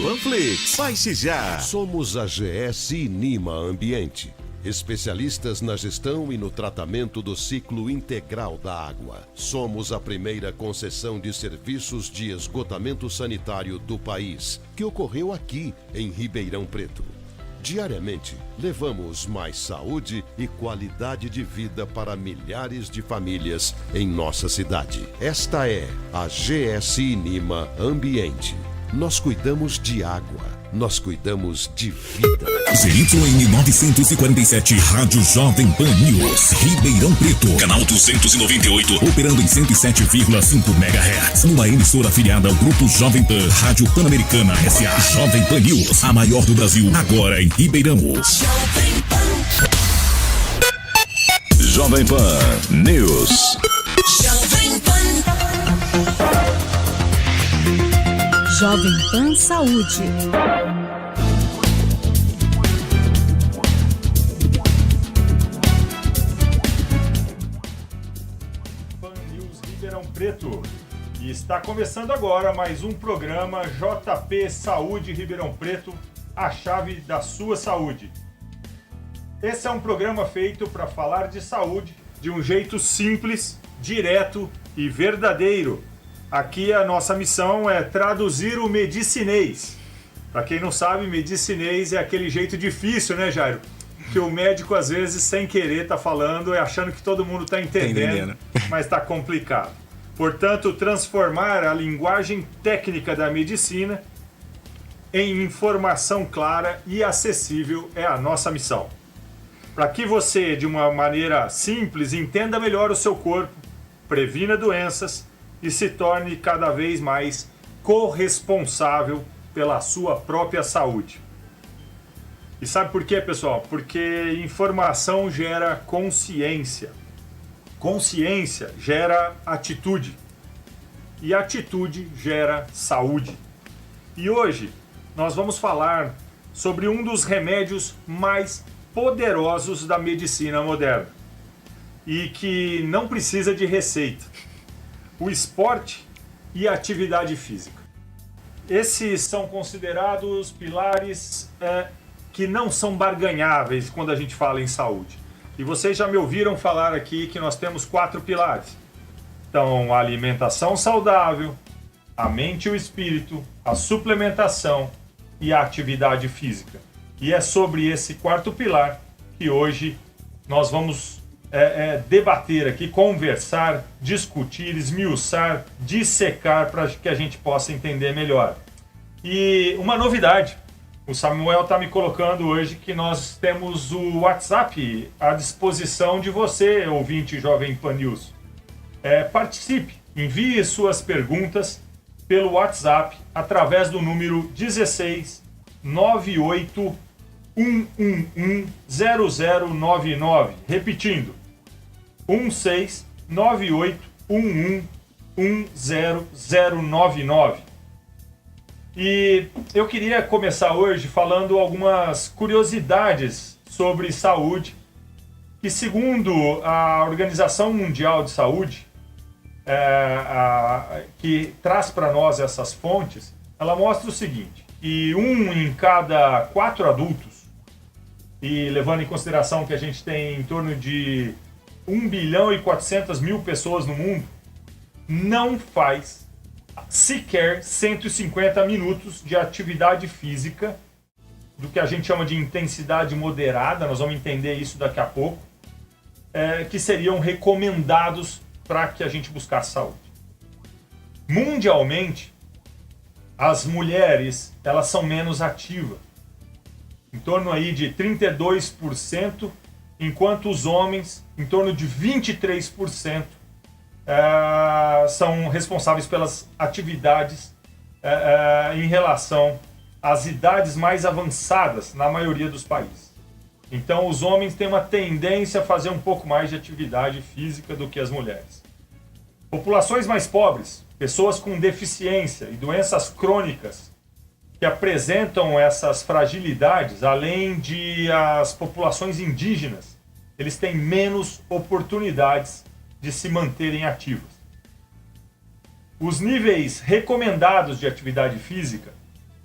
Panflix. Baixe já. Somos a GS Nima Ambiente, especialistas na gestão e no tratamento do ciclo integral da água. Somos a primeira concessão de serviços de esgotamento sanitário do país, que ocorreu aqui em Ribeirão Preto. Diariamente, levamos mais saúde e qualidade de vida para milhares de famílias em nossa cidade. Esta é a GS Nima Ambiente. Nós cuidamos de água, nós cuidamos de vida. ZYN 947, Rádio Jovem Pan News, Ribeirão Preto, canal 298, operando em 107,5 MHz. Uma emissora afiliada ao Grupo Jovem Pan, Rádio Pan-Americana S.A. Jovem Pan News, a maior do Brasil, agora em Ribeirão. Jovem Pan News. Jovem Pan. Jovem Pan Saúde. Pan News Ribeirão Preto. E está começando agora mais um programa JP Saúde Ribeirão Preto, a chave da sua saúde. Esse é um programa feito para falar de saúde de um jeito simples, direto e verdadeiro. Aqui a nossa missão é traduzir o medicinês. Para quem não sabe, medicinês é aquele jeito difícil, né, Jairo? Que o médico às vezes sem querer tá falando e achando que todo mundo tá entendendo. Mas tá complicado. Portanto, transformar a linguagem técnica da medicina em informação clara e acessível é a nossa missão. Para que você, de uma maneira simples, entenda melhor o seu corpo, previna doenças e se torne cada vez mais corresponsável pela sua própria saúde. E sabe por quê, pessoal? Porque informação gera consciência. Consciência gera atitude. E atitude gera saúde. E hoje nós vamos falar sobre um dos remédios mais poderosos da medicina moderna e que não precisa de receita: o esporte e a atividade física. Esses são considerados pilares que não são barganháveis quando a gente fala em saúde. E vocês já me ouviram falar aqui que nós temos 4 pilares. Então, a alimentação saudável, a mente e o espírito, a suplementação e a atividade física. E é sobre esse 4º pilar que hoje nós vamos debater aqui, conversar, discutir, esmiuçar, dissecar para que a gente possa entender melhor. E uma novidade, o Samuel está me colocando hoje que nós temos o WhatsApp à disposição de você, ouvinte Jovem Pan News. Participe, envie suas perguntas pelo WhatsApp através do número 16 98 111 0099. Repetindo, 16 98 111 0099. E eu queria começar hoje falando algumas curiosidades sobre saúde, que segundo a Organização Mundial de Saúde, que traz para nós essas fontes, ela mostra o seguinte: que 1 em cada 4 adultos, e levando em consideração que a gente tem em torno de 1 bilhão e 400 mil pessoas no mundo, não faz sequer 150 minutos de atividade física, do que a gente chama de intensidade moderada, nós vamos entender isso daqui a pouco, que seriam recomendados para que a gente buscasse saúde. Mundialmente, as mulheres, elas são menos ativas, em torno aí de 32%, enquanto os homens, em torno de 23%, são responsáveis pelas atividades em relação às idades mais avançadas na maioria dos países. Então os homens têm uma tendência a fazer um pouco mais de atividade física do que as mulheres. Populações mais pobres, pessoas com deficiência e doenças crônicas que apresentam essas fragilidades, além de as populações indígenas, eles têm menos oportunidades de se manterem ativos. Os níveis recomendados de atividade física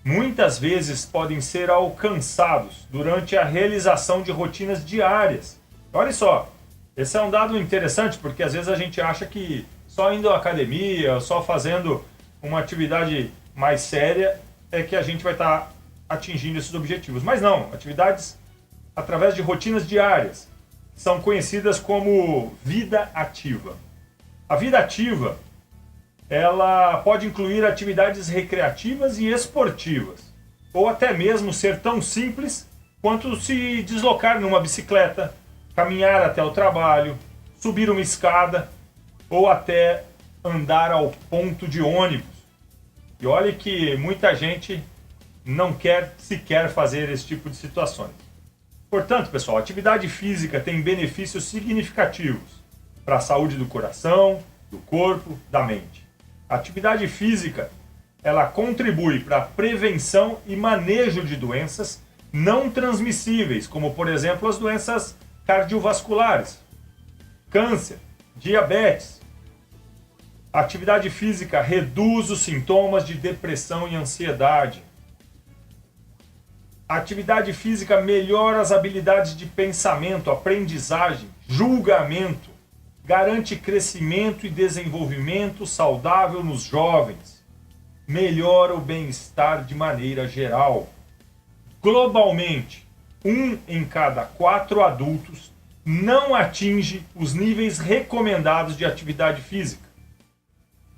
muitas vezes podem ser alcançados durante a realização de rotinas diárias. Olha só, esse é um dado interessante, porque às vezes a gente acha que só indo à academia, só fazendo uma atividade mais séria é que a gente vai estar atingindo esses objetivos. Mas não, atividades através de rotinas diárias são conhecidas como vida ativa. A vida ativa, ela pode incluir atividades recreativas e esportivas, ou até mesmo ser tão simples quanto se deslocar numa bicicleta, caminhar até o trabalho, subir uma escada ou até andar ao ponto de ônibus. E olha que muita gente não quer sequer fazer esse tipo de situações. Portanto, pessoal, a atividade física tem benefícios significativos para a saúde do coração, do corpo, da mente. A atividade física, ela contribui para a prevenção e manejo de doenças não transmissíveis, como por exemplo as doenças cardiovasculares, câncer, diabetes. A atividade física reduz os sintomas de depressão e ansiedade. A atividade física melhora as habilidades de pensamento, aprendizagem, julgamento, garante crescimento e desenvolvimento saudável nos jovens, melhora o bem-estar de maneira geral. Globalmente, 1 em cada 4 adultos não atinge os níveis recomendados de atividade física.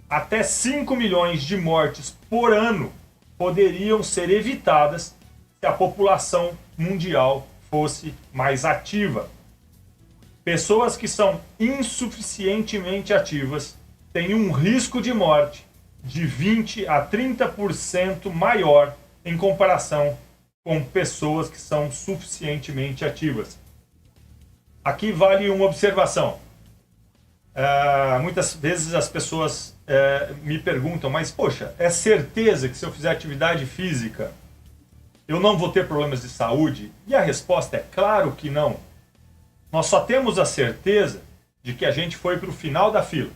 Até 5 milhões de mortes por ano poderiam ser evitadas se a população mundial fosse mais ativa. Pessoas que são insuficientemente ativas têm um risco de morte de 20 a 30% maior em comparação com pessoas que são suficientemente ativas. Aqui vale uma observação. Muitas vezes as pessoas me perguntam, mas poxa, é certeza que se eu fizer atividade física eu não vou ter problemas de saúde? E a resposta é claro que não. Nós só temos a certeza de que a gente foi para o final da fila.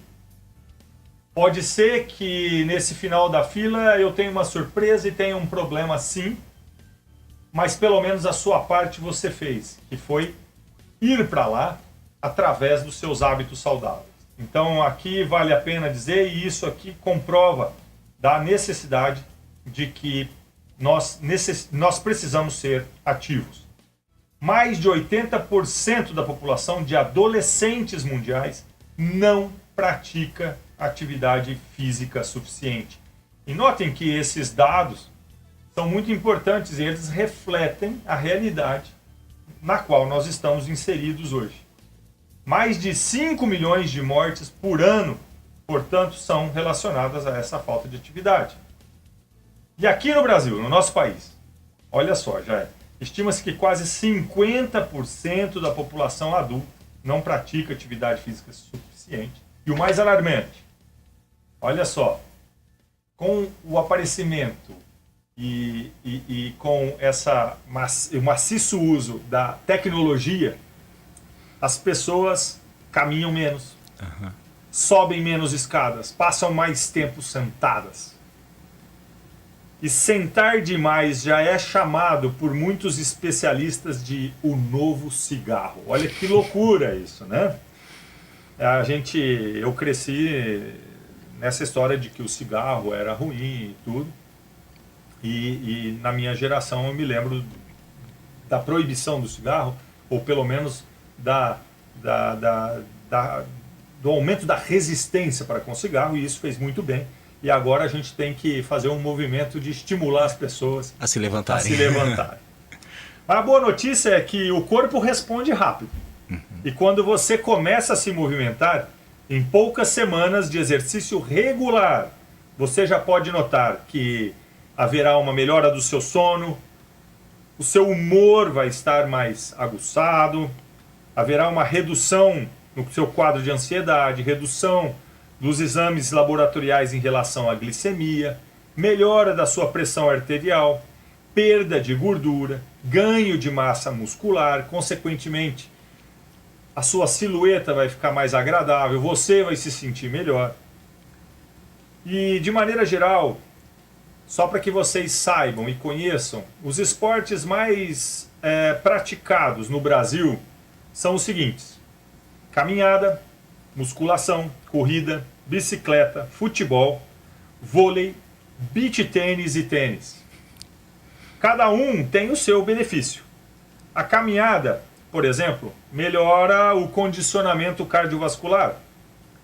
Pode ser que nesse final da fila eu tenha uma surpresa e tenha um problema sim, mas pelo menos a sua parte você fez, que foi ir para lá através dos seus hábitos saudáveis. Então aqui vale a pena dizer, e isso aqui comprova da necessidade de que nós precisamos ser ativos. Mais de 80% da população de adolescentes mundiais não pratica atividade física suficiente. E notem que esses dados são muito importantes e eles refletem a realidade na qual nós estamos inseridos hoje. Mais de 5 milhões de mortes por ano, portanto, são relacionadas a essa falta de atividade. E aqui no Brasil, no nosso país, olha só, estima-se que quase 50% da população adulta não pratica atividade física suficiente. E o mais alarmante, olha só, com o aparecimento e com o maciço uso da tecnologia, as pessoas caminham menos, sobem menos escadas, passam mais tempo sentadas. E sentar demais já é chamado por muitos especialistas de o novo cigarro. Olha que loucura isso, né? Eu cresci nessa história de que o cigarro era ruim e tudo. E na minha geração eu me lembro da proibição do cigarro, ou pelo menos do aumento da resistência para com o cigarro, e isso fez muito bem. E agora a gente tem que fazer um movimento de estimular as pessoas a se levantarem. Mas a boa notícia é que o corpo responde rápido. E quando você começa a se movimentar, em poucas semanas de exercício regular, você já pode notar que haverá uma melhora do seu sono, o seu humor vai estar mais aguçado, haverá uma redução no seu quadro de ansiedade, redução dos exames laboratoriais em relação à glicemia, melhora da sua pressão arterial, perda de gordura, ganho de massa muscular, consequentemente, a sua silhueta vai ficar mais agradável, você vai se sentir melhor. E, de maneira geral, só para que vocês saibam e conheçam, os esportes mais praticados no Brasil são os seguintes: caminhada, musculação, corrida, bicicleta, futebol, vôlei, beach tênis e tênis. Cada um tem o seu benefício. A caminhada, por exemplo, melhora o condicionamento cardiovascular.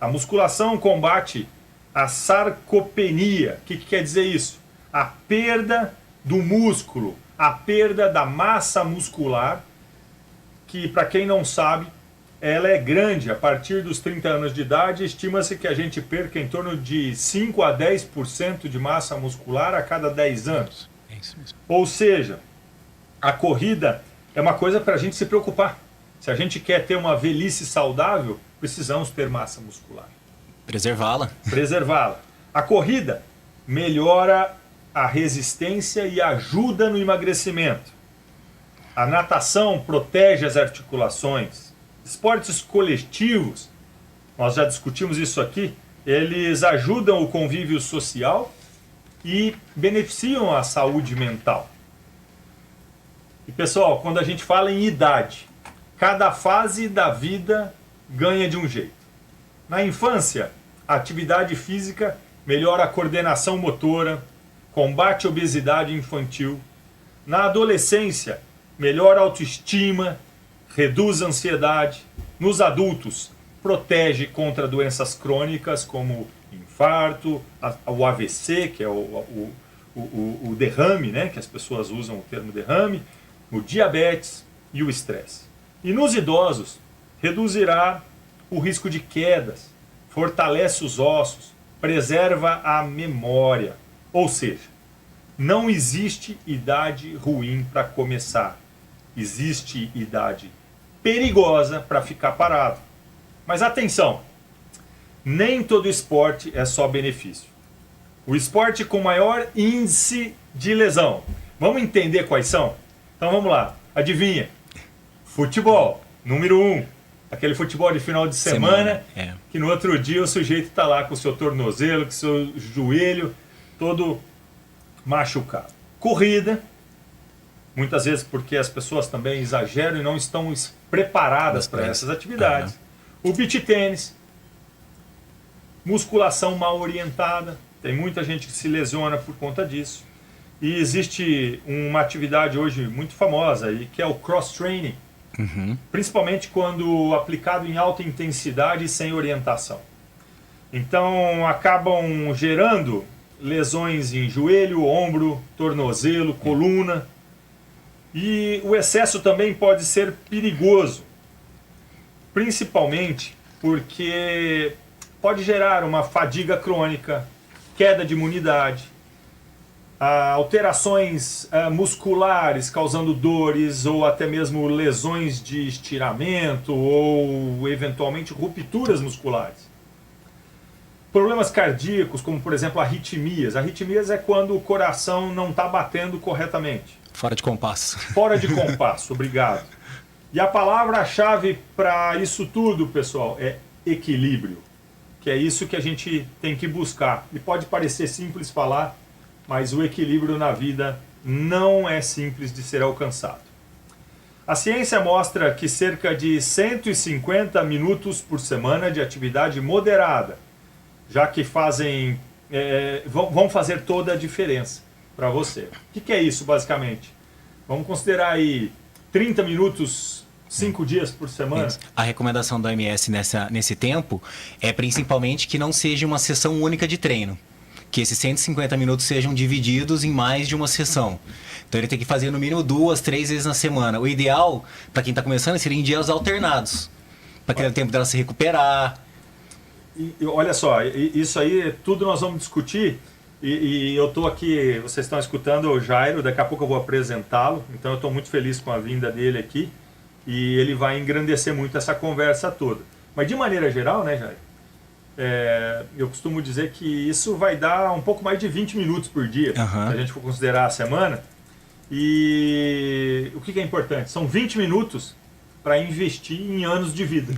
A musculação combate a sarcopenia. O que quer dizer isso? A perda do músculo, a perda da massa muscular, que, para quem não sabe, ela é grande. A partir dos 30 anos de idade, estima-se que a gente perca em torno de 5 a 10% de massa muscular a cada 10 anos. É isso mesmo. Ou seja, a corrida é uma coisa para a gente se preocupar. Se a gente quer ter uma velhice saudável, precisamos ter massa muscular. Preservá-la. Preservá-la. A corrida melhora a resistência e ajuda no emagrecimento. A natação protege as articulações. Esportes coletivos, nós já discutimos isso aqui, eles ajudam o convívio social e beneficiam a saúde mental. E pessoal, quando a gente fala em idade, cada fase da vida ganha de um jeito. Na infância, a atividade física melhora a coordenação motora, combate a obesidade infantil. Na adolescência, melhora a autoestima, reduz a ansiedade. Nos adultos, protege contra doenças crônicas como infarto, o AVC, que é o derrame, né? Que as pessoas usam o termo derrame, o diabetes e o estresse. E nos idosos, reduzirá o risco de quedas, fortalece os ossos, preserva a memória. Ou seja, não existe idade ruim para começar. Existe idade perigosa para ficar parado. Mas atenção, nem todo esporte é só benefício. O esporte com maior índice de lesão. Vamos entender quais são? Então vamos lá, adivinha? Futebol, número 1. Aquele futebol de final de semana. Que no outro dia o sujeito está lá com o seu tornozelo, com o seu joelho todo machucado. Corrida, muitas vezes porque as pessoas também exageram e não estão preparadas para essas atividades. O beach tênis, musculação mal orientada, tem muita gente que se lesiona por conta disso. E existe uma atividade hoje muito famosa, que é o cross-training, principalmente quando aplicado em alta intensidade e sem orientação. Então acabam gerando lesões em joelho, ombro, tornozelo, coluna. E o excesso também pode ser perigoso, principalmente porque pode gerar uma fadiga crônica, queda de imunidade, alterações musculares causando dores ou até mesmo lesões de estiramento ou eventualmente rupturas musculares. Problemas cardíacos, como por exemplo arritmias. Arritmias é quando o coração não está batendo corretamente. Fora de compasso. Fora de compasso, obrigado. E a palavra-chave para isso tudo, pessoal, é equilíbrio. Que é isso que a gente tem que buscar. E pode parecer simples falar, mas o equilíbrio na vida não é simples de ser alcançado. A ciência mostra que cerca de 150 minutos por semana de atividade moderada, já que vão fazer toda a diferença para você. O que é isso, basicamente? Vamos considerar aí 30 minutos, 5 dias por semana? A recomendação da OMS nesse tempo é principalmente que não seja uma sessão única de treino. Que esses 150 minutos sejam divididos em mais de uma sessão. Então ele tem que fazer no mínimo 2, 3 vezes na semana. O ideal, para quem está começando, seria em dias alternados. Para ter tempo dela se recuperar. E olha só, isso aí tudo nós vamos discutir. E eu estou aqui, vocês estão escutando o Jairo, daqui a pouco eu vou apresentá-lo. Então eu estou muito feliz com a vinda dele aqui. E ele vai engrandecer muito essa conversa toda. Mas de maneira geral, né, Jairo? Eu costumo dizer que isso vai dar um pouco mais de 20 minutos por dia, se a gente for considerar a semana. E o que é importante? São 20 minutos para investir em anos de vida.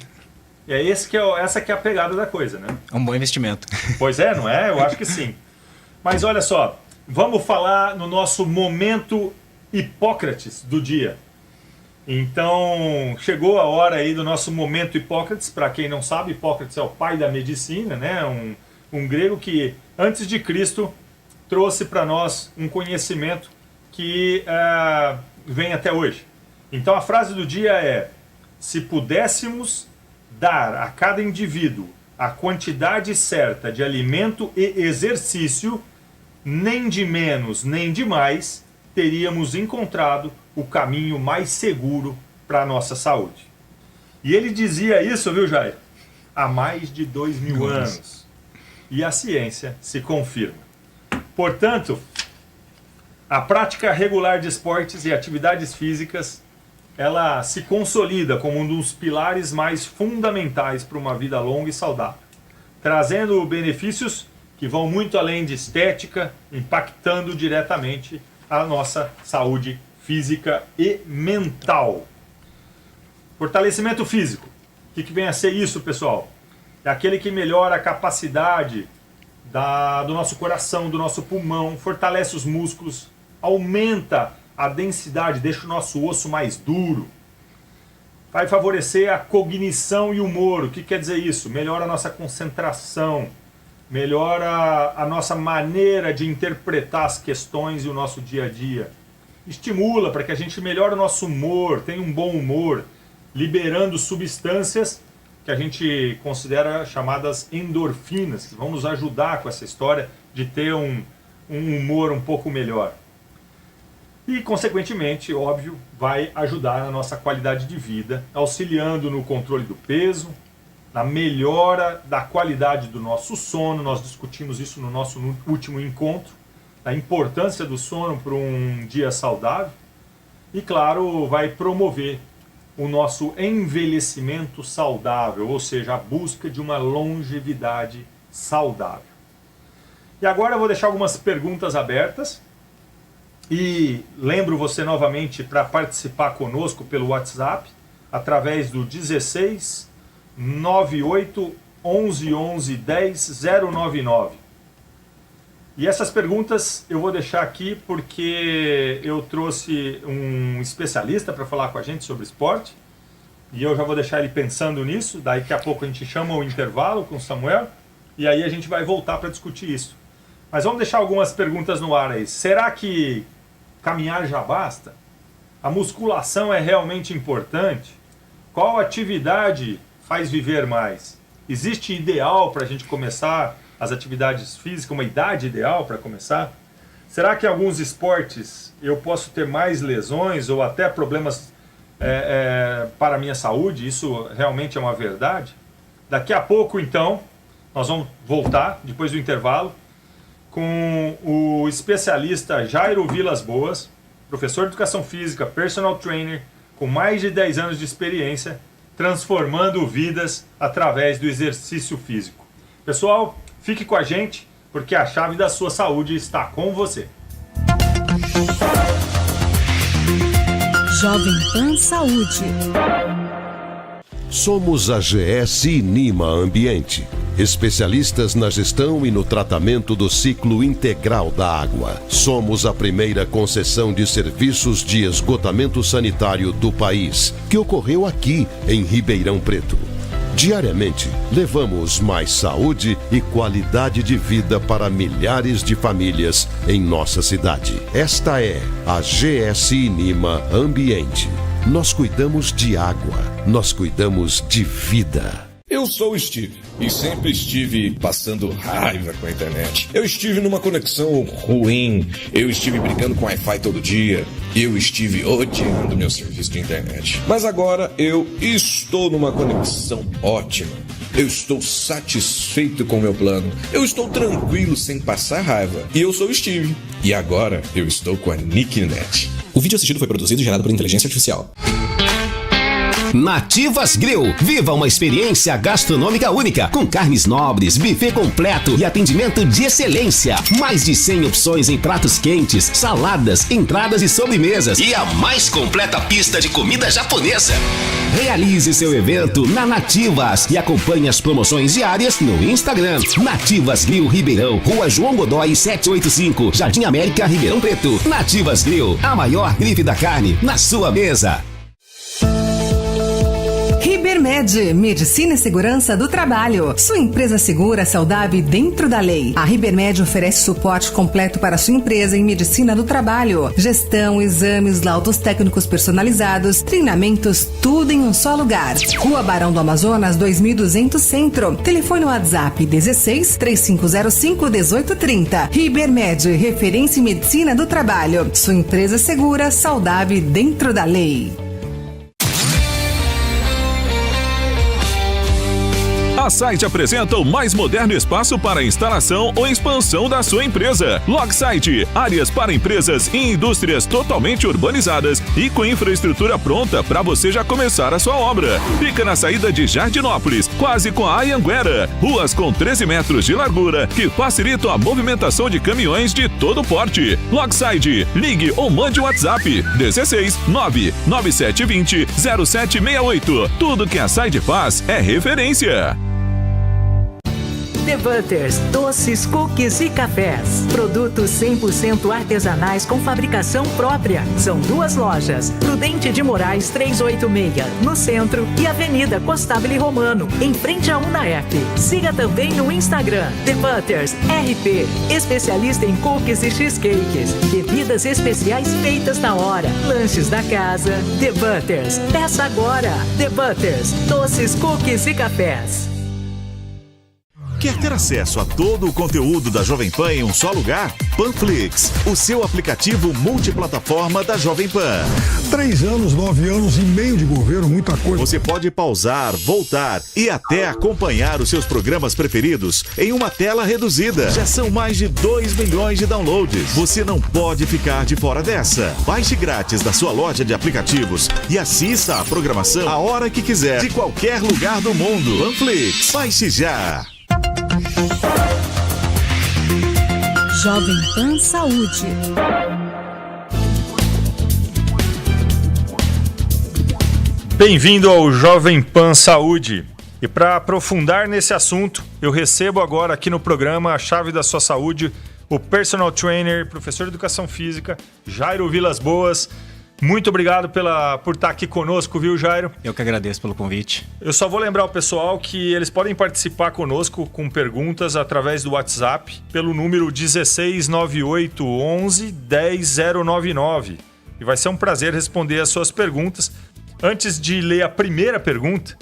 E é essa que é a pegada da coisa, né? É um bom investimento. Pois é, não é? Eu acho que sim. Mas olha só, vamos falar no nosso momento Hipócrates do dia. Então, chegou a hora aí do nosso momento Hipócrates. Para quem não sabe, Hipócrates é o pai da medicina, né? Um grego que, antes de Cristo, trouxe para nós um conhecimento que vem até hoje. Então, a frase do dia é: se pudéssemos dar a cada indivíduo a quantidade certa de alimento e exercício, nem de menos nem de mais, teríamos encontrado o caminho mais seguro para a nossa saúde. E ele dizia isso, viu, Jair? Há mais de 2000 anos. E a ciência se confirma. Portanto, a prática regular de esportes e atividades físicas, ela se consolida como um dos pilares mais fundamentais para uma vida longa e saudável, trazendo benefícios que vão muito além de estética, impactando diretamente a nossa saúde física e mental. Fortalecimento físico. O que vem a ser isso, pessoal? É aquele que melhora a capacidade do nosso coração, do nosso pulmão, fortalece os músculos, aumenta a densidade, deixa o nosso osso mais duro. Vai favorecer a cognição e humor. O que quer dizer isso? Melhora a nossa concentração, melhora a nossa maneira de interpretar as questões e o nosso dia a dia. Estimula para que a gente melhore o nosso humor, tenha um bom humor, liberando substâncias que a gente considera chamadas endorfinas, que vão nos ajudar com essa história de ter um humor um pouco melhor. E, consequentemente, óbvio, vai ajudar na nossa qualidade de vida, auxiliando no controle do peso, na melhora da qualidade do nosso sono. Nós discutimos isso no nosso último encontro, a importância do sono para um dia saudável. E, claro, vai promover o nosso envelhecimento saudável, ou seja, a busca de uma longevidade saudável. E agora eu vou deixar algumas perguntas abertas. E lembro você novamente para participar conosco pelo WhatsApp, através do 16 98 11 11 10 099. E essas perguntas eu vou deixar aqui porque eu trouxe um especialista para falar com a gente sobre esporte. E eu já vou deixar ele pensando nisso. Daqui a pouco a gente chama o intervalo com o Samuel. E aí a gente vai voltar para discutir isso. Mas vamos deixar algumas perguntas no ar aí. Será que caminhar já basta? A musculação é realmente importante? Qual atividade faz viver mais? Existe ideal para a gente começar as atividades físicas, uma idade ideal para começar? Será que em alguns esportes eu posso ter mais lesões ou até problemas para a minha saúde? Isso realmente é uma verdade? Daqui a pouco, então, nós vamos voltar, depois do intervalo, com o especialista Jairo Vilas Boas, professor de Educação Física, personal trainer, com mais de 10 anos de experiência, transformando vidas através do exercício físico. Pessoal, fique com a gente, porque a chave da sua saúde está com você. Jovem Pan Saúde. Somos a GS Nima Ambiente, especialistas na gestão e no tratamento do ciclo integral da água. Somos a primeira concessão de serviços de esgotamento sanitário do país, que ocorreu aqui em Ribeirão Preto. Diariamente, levamos mais saúde e qualidade de vida para milhares de famílias em nossa cidade. Esta é a GS Nima Ambiente. Nós cuidamos de água, nós cuidamos de vida. Eu sou o Steve e sempre estive passando raiva com a internet. Eu estive numa conexão ruim, eu estive brigando com Wi-Fi todo dia, eu estive odiando meu serviço de internet. Mas agora eu estou numa conexão ótima. Eu estou satisfeito com o meu plano. Eu estou tranquilo sem passar raiva. E eu sou o Steve. E agora eu estou com a Nicknet. O vídeo assistido foi produzido e gerado por inteligência artificial. Nativas Grill. Viva uma experiência gastronômica única, com carnes nobres, buffet completo e atendimento de excelência. Mais de 100 opções em pratos quentes, saladas, entradas e sobremesas. E a mais completa pista de comida japonesa. Realize seu evento na Nativas e acompanhe as promoções diárias no Instagram. Nativas Grill Ribeirão, Rua João Godoy 785, Jardim América, Ribeirão Preto. Nativas Grill, a maior grife da carne na sua mesa. Ribermed, Medicina e Segurança do Trabalho. Sua empresa segura, saudável e dentro da lei. A Ribermed oferece suporte completo para sua empresa em medicina do trabalho. Gestão, exames, laudos técnicos personalizados, treinamentos, tudo em um só lugar. Rua Barão do Amazonas, 2200 Centro. Telefone WhatsApp 16 3505 1830. Ribermed, referência em medicina do trabalho. Sua empresa segura, saudável e dentro da lei. A Site apresenta o mais moderno espaço para instalação ou expansão da sua empresa. Logsite, áreas para empresas e indústrias totalmente urbanizadas e com infraestrutura pronta para você já começar a sua obra. Fica na saída de Jardinópolis, quase com a Anhanguera. Ruas com 13 metros de largura que facilitam a movimentação de caminhões de todo porte. Logsite, ligue ou mande um WhatsApp 16 99720 0768. Tudo que a Site faz é referência. The Butters, doces, cookies e cafés. Produtos 100% artesanais com fabricação própria. São 2 lojas. Prudente de Moraes 386, no centro, e Avenida Costabile Romano, em frente à UNAEP. Siga também no Instagram, The Butters RP, especialista em cookies e cheesecakes. Bebidas especiais feitas na hora. Lanches da casa. The Butters. Peça agora. The Butters, doces, cookies e cafés. Quer ter acesso a todo o conteúdo da Jovem Pan em um só lugar? Panflix, o seu aplicativo multiplataforma da Jovem Pan. 3 anos, 9 anos e meio de governo, muita coisa. Você pode pausar, voltar e até acompanhar os seus programas preferidos em uma tela reduzida. Já são mais de 2 milhões de downloads. Você não pode ficar de fora dessa. Baixe grátis da sua loja de aplicativos e assista a programação a hora que quiser, de qualquer lugar do mundo. Panflix, baixe já. Jovem Pan Saúde. Bem-vindo ao Jovem Pan Saúde. E para aprofundar nesse assunto, eu recebo agora aqui no programa a chave da sua saúde, o personal trainer, professor de educação física, Jairo Vilas Boas. Muito obrigado por estar aqui conosco, viu, Jairo? Eu que agradeço pelo convite. Eu só vou lembrar o pessoal que eles podem participar conosco com perguntas através do WhatsApp pelo número 169811 10099. E vai ser um prazer responder as suas perguntas. Antes de ler a primeira pergunta,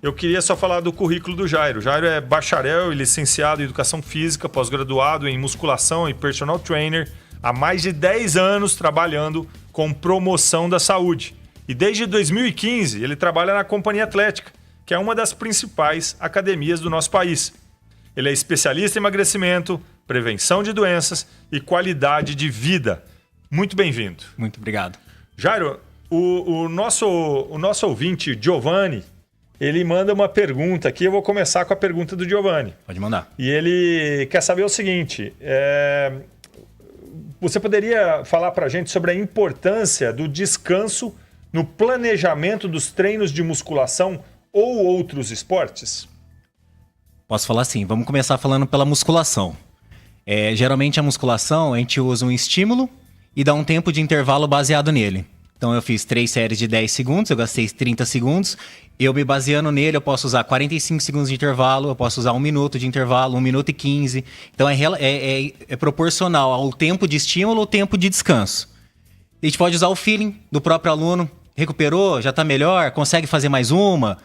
eu queria só falar do currículo do Jairo. Jairo é bacharel e licenciado em Educação Física, pós-graduado em Musculação e Personal Trainer, há mais de 10 anos trabalhando com promoção da saúde. E desde 2015 ele trabalha na Companhia Atlética, que é uma das principais academias do nosso país. Ele é especialista em emagrecimento, prevenção de doenças e qualidade de vida. Muito bem-vindo. Muito obrigado. Jairo, o nosso ouvinte, Giovanni, ele manda uma pergunta aqui. Eu vou começar com a pergunta do Giovanni. Pode mandar. E ele quer saber o seguinte... Você poderia falar para a gente sobre a importância do descanso no planejamento dos treinos de musculação ou outros esportes? Posso falar sim. Vamos começar falando pela musculação. Geralmente a musculação, a gente usa um estímulo e dá um tempo de intervalo baseado nele. Então eu fiz 3 séries de 10 segundos, eu gastei 30 segundos. Eu me baseando nele, eu posso usar 45 segundos de intervalo, eu posso usar 1 minuto de intervalo, 1 minuto e 15. Então é proporcional ao tempo de estímulo ou tempo de descanso. A gente pode usar o feeling do próprio aluno. Recuperou, já está melhor, consegue fazer mais uma.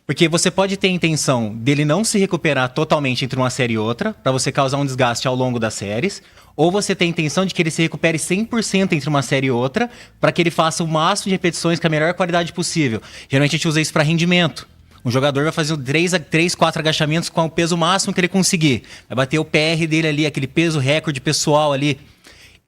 Porque você pode ter a intenção dele não se recuperar totalmente entre uma série e outra, para você causar um desgaste ao longo das séries. Ou você tem a intenção de que ele se recupere 100% entre uma série e outra, para que ele faça o máximo de repetições com a melhor qualidade possível. Geralmente a gente usa isso para rendimento. Um jogador vai fazer 3, 4 agachamentos com o peso máximo que ele conseguir. Vai bater o PR dele ali, aquele peso recorde pessoal ali.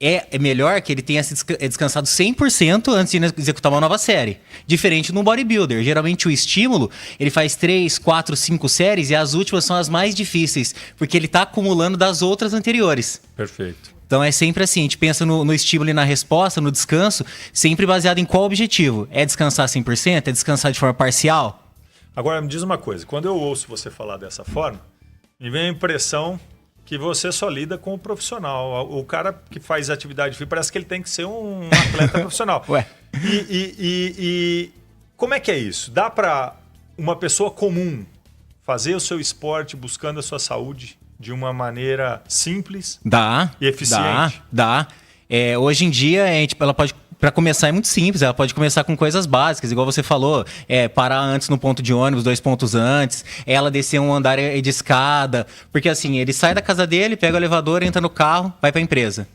é melhor que ele tenha descansado 100% antes de executar uma nova série. Diferente no bodybuilder. Geralmente o estímulo, ele faz 3, 4, 5 séries e as últimas são as mais difíceis, porque ele está acumulando das outras anteriores. Perfeito. Então é sempre assim, a gente pensa no estímulo e na resposta, no descanso, sempre baseado em qual objetivo? É descansar 100%? É descansar de forma parcial? Agora, me diz uma coisa. Quando eu ouço você falar dessa forma, me vem a impressão que você só lida com o profissional. O cara que faz atividade física parece que ele tem que ser um atleta profissional. Ué. E como é que é isso? Dá para uma pessoa comum fazer o seu esporte buscando a sua saúde de uma maneira simples e eficiente? Dá. Hoje em dia, ela pode... Para começar é muito simples, ela pode começar com coisas básicas, igual você falou, parar antes no ponto de ônibus, 2 pontos antes, ela descer um andar de escada, porque assim, ele sai da casa dele, pega o elevador, entra no carro, vai para a empresa.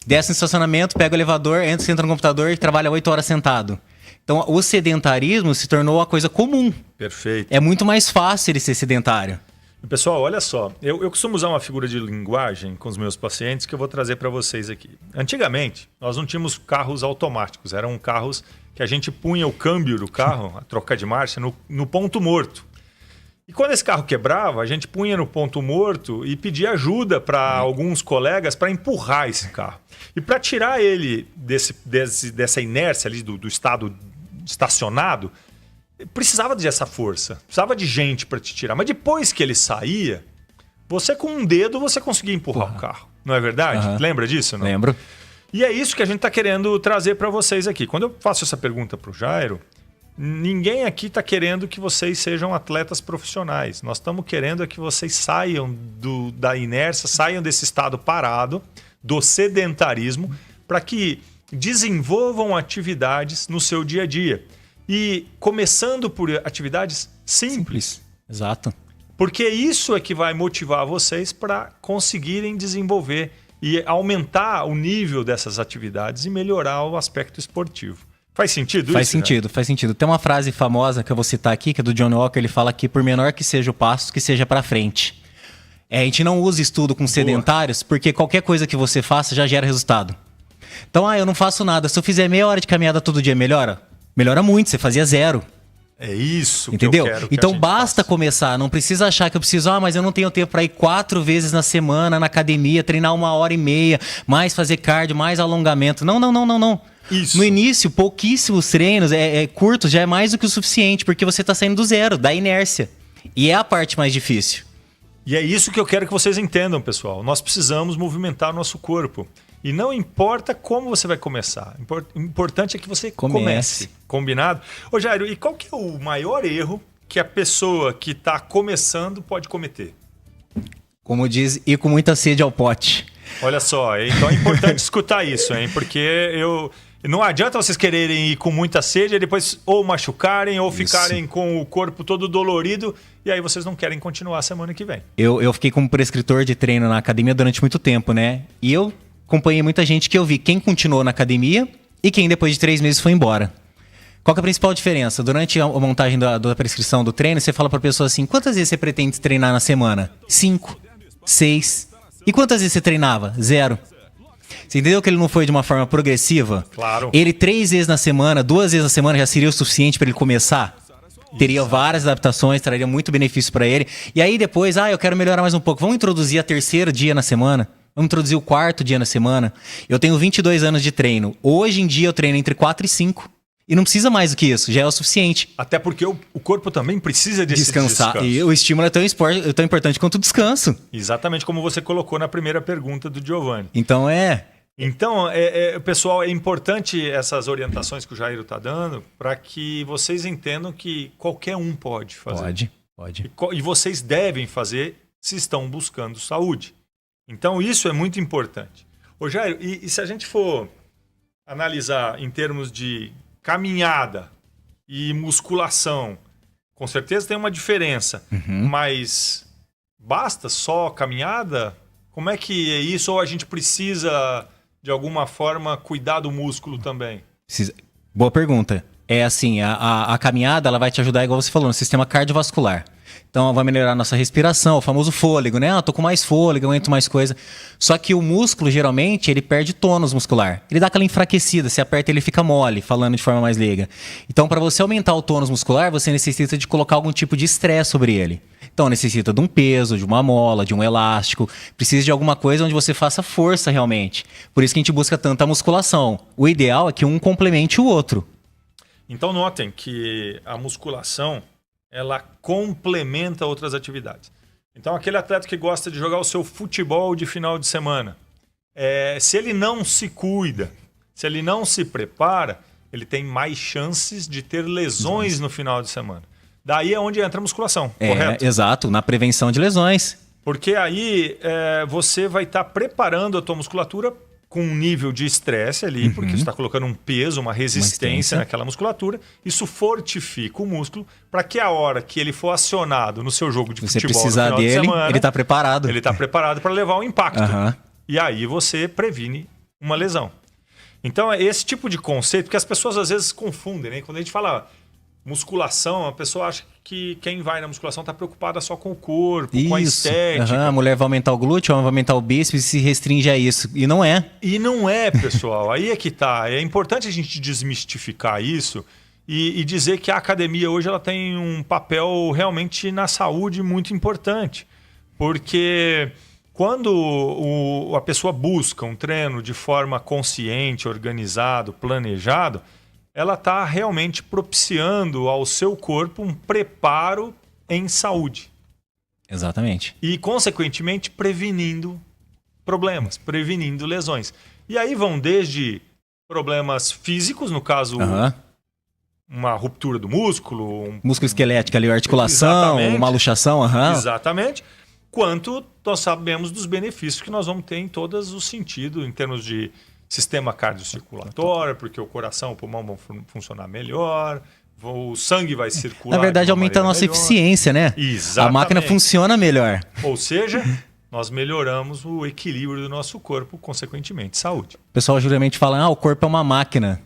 Desce no estacionamento, pega o elevador, entra no computador e trabalha 8 horas sentado. Então o sedentarismo se tornou uma coisa comum. Perfeito. É muito mais fácil ele ser sedentário. Pessoal, olha só, eu costumo usar uma figura de linguagem com os meus pacientes que eu vou trazer para vocês aqui. Antigamente, nós não tínhamos carros automáticos, eram carros que a gente punha o câmbio do carro, a troca de marcha, no ponto morto. E quando esse carro quebrava, a gente punha no ponto morto e pedia ajuda para alguns colegas para empurrar esse carro. E para tirar ele dessa inércia ali do estado estacionado, precisava dessa força, precisava de gente para te tirar. Mas depois que ele saía, você com um dedo você conseguia empurrar o carro. Não é verdade? Lembra disso? Não? Lembro. E é isso que a gente está querendo trazer para vocês aqui. Quando eu faço essa pergunta para o Jairo, ninguém aqui está querendo que vocês sejam atletas profissionais. Nós estamos querendo que vocês saiam da inércia, saiam desse estado parado, do sedentarismo, para que desenvolvam atividades no seu dia a dia. E começando por atividades simples. Exato. Porque isso é que vai motivar vocês para conseguirem desenvolver e aumentar o nível dessas atividades e melhorar o aspecto esportivo. Faz sentido isso? Faz sentido. Tem uma frase famosa que eu vou citar aqui, que é do John Walker, ele fala que por menor que seja o passo, que seja para frente. A gente não usa estudo com sedentários, porque qualquer coisa que você faça já gera resultado. Então, eu não faço nada. Se eu fizer meia hora de caminhada todo dia, melhora? Melhora muito, você fazia 0. É isso. Entendeu? Que eu quero que então basta começar, não precisa achar que eu preciso, mas eu não tenho tempo para ir 4 vezes na semana na academia, treinar 1h30, mais fazer cardio, mais alongamento. Não. Isso. No início, pouquíssimos treinos, curtos, já é mais do que o suficiente, porque você está saindo do zero, da inércia. E é a parte mais difícil. E é isso que eu quero que vocês entendam, pessoal. Nós precisamos movimentar o nosso corpo. E não importa como você vai começar. O importante é que você comece. Combinado? Ô Jairo, e qual que é o maior erro que a pessoa que está começando pode cometer? Como diz, ir com muita sede ao pote. Olha só, então é importante escutar isso, hein? Porque não adianta vocês quererem ir com muita sede e depois ou machucarem ou ficarem com o corpo todo dolorido e aí vocês não querem continuar a semana que vem. Eu fiquei como prescritor de treino na academia durante muito tempo, né? E eu acompanhei muita gente que eu vi quem continuou na academia e quem depois de 3 meses foi embora. Qual que é a principal diferença? Durante a montagem da prescrição do treino, você fala para a pessoa assim, quantas vezes você pretende treinar na semana? 5, 6. E quantas vezes você treinava? 0. Você entendeu que ele não foi de uma forma progressiva? Claro. Ele 3 vezes na semana, 2 vezes na semana já seria o suficiente para ele começar? Teria várias adaptações, traria muito benefício para ele. E aí depois, eu quero melhorar mais um pouco. Vamos introduzir a 3º dia na semana? Vamos introduzir o 4º dia na semana? Eu tenho 22 anos de treino. Hoje em dia eu treino entre 4 e 5. E não precisa mais do que isso, já é o suficiente. Até porque o corpo também precisa descansar. Descanso. E o estímulo é tão importante quanto o descanso. Exatamente como você colocou na primeira pergunta do Giovanni. Então, pessoal, é importante essas orientações que o Jairo está dando para que vocês entendam que qualquer um pode fazer. Pode. E vocês devem fazer se estão buscando saúde. Então, isso é muito importante. Ô Jairo, e se a gente for analisar em termos de caminhada e musculação, com certeza tem uma diferença, mas basta só caminhada? Como é que é isso? Ou a gente precisa, de alguma forma, cuidar do músculo também? Boa pergunta. É assim, a caminhada ela vai te ajudar, igual você falou, no sistema cardiovascular. Então vai melhorar a nossa respiração, o famoso fôlego, né? Tô com mais fôlego, aguento mais coisa. Só que o músculo, geralmente, ele perde tônus muscular. Ele dá aquela enfraquecida, se aperta ele fica mole, falando de forma mais leiga. Então, para você aumentar o tônus muscular, você necessita de colocar algum tipo de estresse sobre ele. Então, necessita de um peso, de uma mola, de um elástico. Precisa de alguma coisa onde você faça força realmente. Por isso que a gente busca tanta musculação. O ideal é que um complemente o outro. Então, notem que a musculação, ela complementa outras atividades. Então, aquele atleta que gosta de jogar o seu futebol de final de semana, se ele não se cuida, se ele não se prepara, ele tem mais chances de ter lesões no final de semana. Daí é onde entra a musculação, correto? Exato, na prevenção de lesões. Porque aí você vai estar preparando a tua musculatura com um nível de estresse ali, porque você está colocando um peso, uma resistência naquela musculatura. Isso fortifica o músculo para que a hora que ele for acionado no seu jogo de futebol no final de semana, ele está preparado. Ele está preparado para levar o impacto. E aí você previne uma lesão. Então é esse tipo de conceito que as pessoas às vezes confundem, né? Quando a gente fala musculação, a pessoa acha que quem vai na musculação está preocupada só com o corpo, com a estética. A mulher vai aumentar o glúteo, vai aumentar o bíceps e se restringe a isso. E não é. E não é, pessoal. Aí é que tá. É importante a gente desmistificar isso e dizer que a academia hoje ela tem um papel realmente na saúde muito importante. Porque quando a pessoa busca um treino de forma consciente, organizado, planejado, ela está realmente propiciando ao seu corpo um preparo em saúde. Exatamente. E, consequentemente, prevenindo problemas, prevenindo lesões. E aí vão desde problemas físicos, no caso, uma ruptura do músculo. Músculo esquelético ali, articulação, uma luxação. Exatamente. Quanto nós sabemos dos benefícios que nós vamos ter em todos os sentidos, em termos de sistema cardiocirculatório, porque o coração, o pulmão vão funcionar melhor, o sangue vai circular. Na verdade, aumenta a nossa eficiência, né? Exatamente. A máquina funciona melhor. Ou seja, nós melhoramos o equilíbrio do nosso corpo, consequentemente, saúde. O pessoal geralmente fala, o corpo é uma máquina.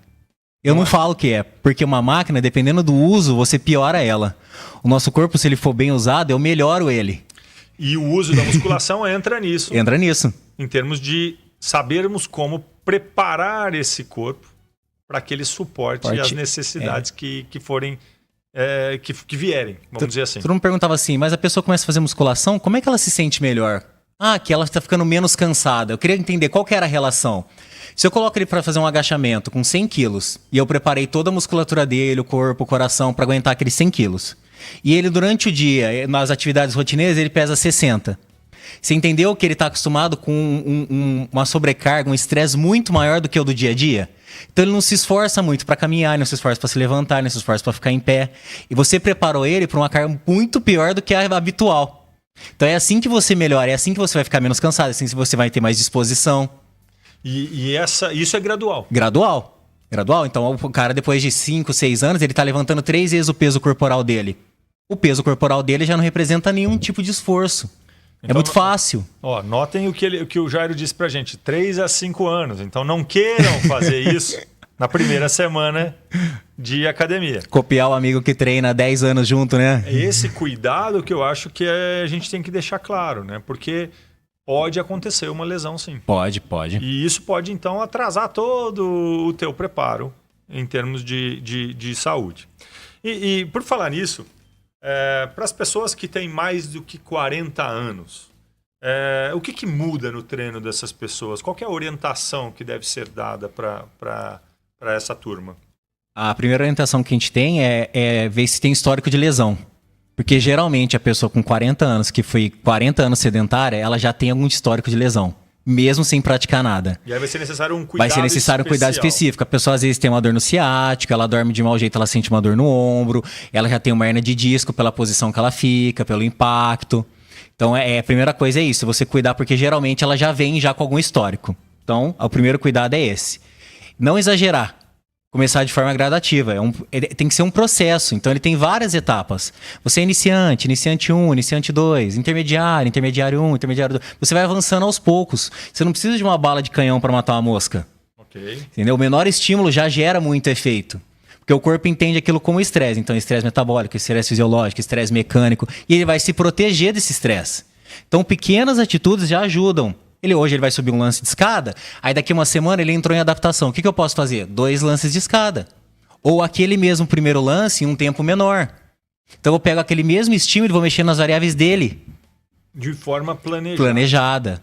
Eu não falo que é, porque uma máquina, dependendo do uso, você piora ela. O nosso corpo, se ele for bem usado, eu melhoro ele. E o uso da musculação entra nisso. Entra nisso. Em termos de sabermos como preparar esse corpo para que ele suporte as necessidades que forem que vierem, vamos dizer assim. Todo mundo perguntava assim, mas a pessoa começa a fazer musculação, como é que ela se sente melhor? Que ela está ficando menos cansada. Eu queria entender qual que era a relação. Se eu coloco ele para fazer um agachamento com 100 quilos e eu preparei toda a musculatura dele, o corpo, o coração, para aguentar aqueles 100 quilos. E ele durante o dia, nas atividades rotineiras, ele pesa 60. Você entendeu que ele está acostumado com uma sobrecarga, um estresse muito maior do que o do dia a dia? Então ele não se esforça muito para caminhar, não se esforça para se levantar, não se esforça para ficar em pé. E você preparou ele para uma carga muito pior do que a habitual. Então é assim que você melhora, é assim que você vai ficar menos cansado, é assim que você vai ter mais disposição. E isso é gradual? Gradual. Então o cara depois de 5, 6 anos, ele está levantando 3 vezes o peso corporal dele. O peso corporal dele já não representa nenhum tipo de esforço. Então, é muito fácil. Notem o que o Jairo disse pra gente, 3 a 5 anos. Então não queiram fazer isso na primeira semana de academia. Copiar o amigo que treina há 10 anos junto, né? Esse cuidado que eu acho que a gente tem que deixar claro, né? Porque pode acontecer uma lesão, sim. Pode. E isso pode, então, atrasar todo o teu preparo em termos de saúde. E por falar nisso, para as pessoas que têm mais do que 40 anos, o que muda no treino dessas pessoas? Qual que é a orientação que deve ser dada para essa turma? A primeira orientação que a gente tem é ver se tem histórico de lesão. Porque geralmente a pessoa com 40 anos, que foi 40 anos sedentária, ela já tem algum histórico de lesão, mesmo sem praticar nada. E aí vai ser necessário um cuidado Vai ser necessário um cuidado específico. A pessoa às vezes tem uma dor no ciático, ela dorme de mau jeito, ela sente uma dor no ombro, ela já tem uma hernia de disco pela posição que ela fica, pelo impacto. Então a primeira coisa é isso, você cuidar, porque geralmente ela já vem já com algum histórico. Então o primeiro cuidado é esse. Não exagerar. Começar de forma gradativa. Tem que ser um processo, então ele tem várias etapas. Você é iniciante 1, iniciante 2, intermediário 1, intermediário 2. Você vai avançando aos poucos. Você não precisa de uma bala de canhão para matar uma mosca. Ok. Entendeu? O menor estímulo já gera muito efeito. Porque o corpo entende aquilo como estresse. Então, estresse metabólico, estresse fisiológico, estresse mecânico. E ele vai se proteger desse estresse. Então, pequenas atitudes já ajudam. Hoje ele vai subir um lance de escada, aí daqui uma semana ele entrou em adaptação. O que eu posso fazer? 2 lances de escada. Ou aquele mesmo primeiro lance em um tempo menor. Então, eu pego aquele mesmo estímulo e vou mexer nas variáveis dele. De forma planejada.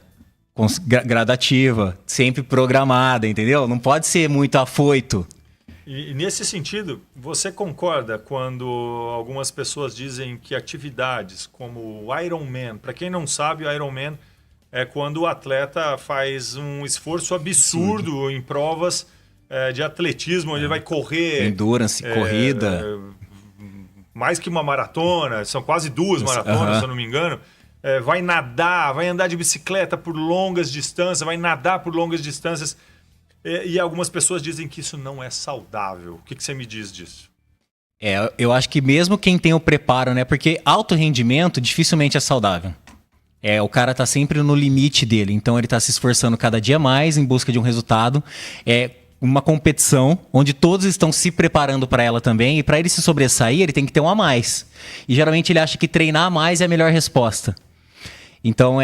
Gradativa. Sempre programada, entendeu? Não pode ser muito afoito. E nesse sentido, você concorda quando algumas pessoas dizem que atividades como o Ironman, para quem não sabe, o Ironman é quando o atleta faz um esforço absurdo em provas de atletismo, onde ele vai correr... Endurance, corrida... mais que uma maratona, são quase 2 maratonas, se eu não me engano. Vai nadar, vai andar de bicicleta por longas distâncias, vai nadar por longas distâncias... E algumas pessoas dizem que isso não é saudável. O que você me diz disso? Eu acho que mesmo quem tem o preparo, né? Porque alto rendimento dificilmente é saudável. O cara tá sempre no limite dele. Então ele tá se esforçando cada dia mais em busca de um resultado. É uma competição onde todos estão se preparando para ela também. E para ele se sobressair, ele tem que ter um a mais. E geralmente ele acha que treinar mais é a melhor resposta. Então,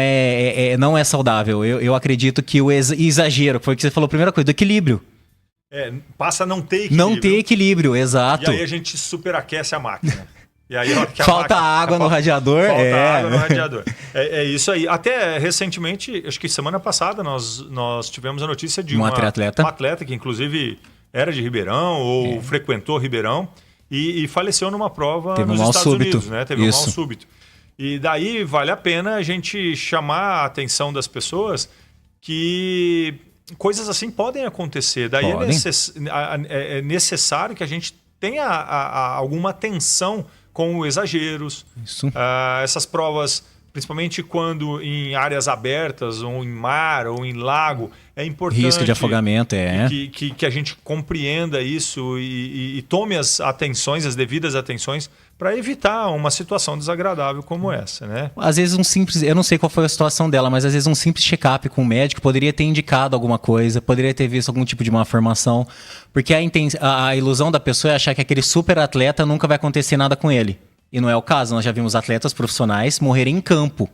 não é saudável. Eu acredito que o exagero, foi o que você falou, a primeira coisa, do equilíbrio. Passa a não ter equilíbrio. Não ter equilíbrio, exato. E aí a gente superaquece a máquina. E aí, falta água no radiador. Falta água no radiador. É isso aí. Até recentemente, acho que semana passada, nós tivemos a notícia de uma atleta que inclusive era de Ribeirão ou frequentou Ribeirão e faleceu numa prova nos Estados Unidos. Né? Teve um mal súbito. E daí vale a pena a gente chamar a atenção das pessoas que coisas assim podem acontecer. Daí é necessário que a gente tenha alguma atenção com exageros. Essas provas, principalmente quando em áreas abertas, ou em mar, ou em lago, é importante... Risco de afogamento, que a gente compreenda isso e tome as devidas atenções para evitar uma situação desagradável como essa, né? Às vezes eu não sei qual foi a situação dela, mas às vezes um simples check-up com o médico poderia ter indicado alguma coisa, poderia ter visto algum tipo de malformação, porque a ilusão da pessoa é achar que aquele super atleta nunca vai acontecer nada com ele. E não é o caso, nós já vimos atletas profissionais morrerem em campo.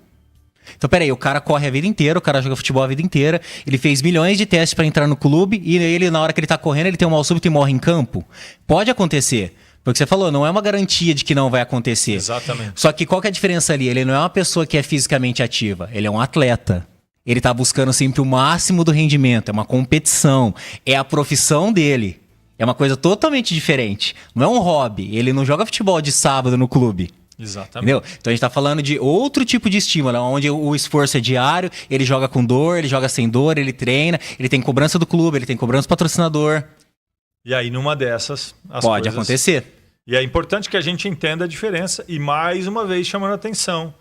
Então, peraí, o cara corre a vida inteira, o cara joga futebol a vida inteira, ele fez milhões de testes para entrar no clube e ele, na hora que ele tá correndo, ele tem um mal súbito e morre em campo. Pode acontecer. Porque você falou, não é uma garantia de que não vai acontecer. Exatamente. Só que qual que é a diferença ali? Ele não é uma pessoa que é fisicamente ativa, ele é um atleta. Ele tá buscando sempre o máximo do rendimento, é uma competição, é a profissão dele. É uma coisa totalmente diferente. Não é um hobby, ele não joga futebol de sábado no clube. Exatamente. Entendeu? Então a gente tá falando de outro tipo de estímulo, onde o esforço é diário, ele joga com dor, ele joga sem dor, ele treina, ele tem cobrança do clube, ele tem cobrança do patrocinador. E aí, numa dessas, pode acontecer. E é importante que a gente entenda a diferença e, mais uma vez, chamando a atenção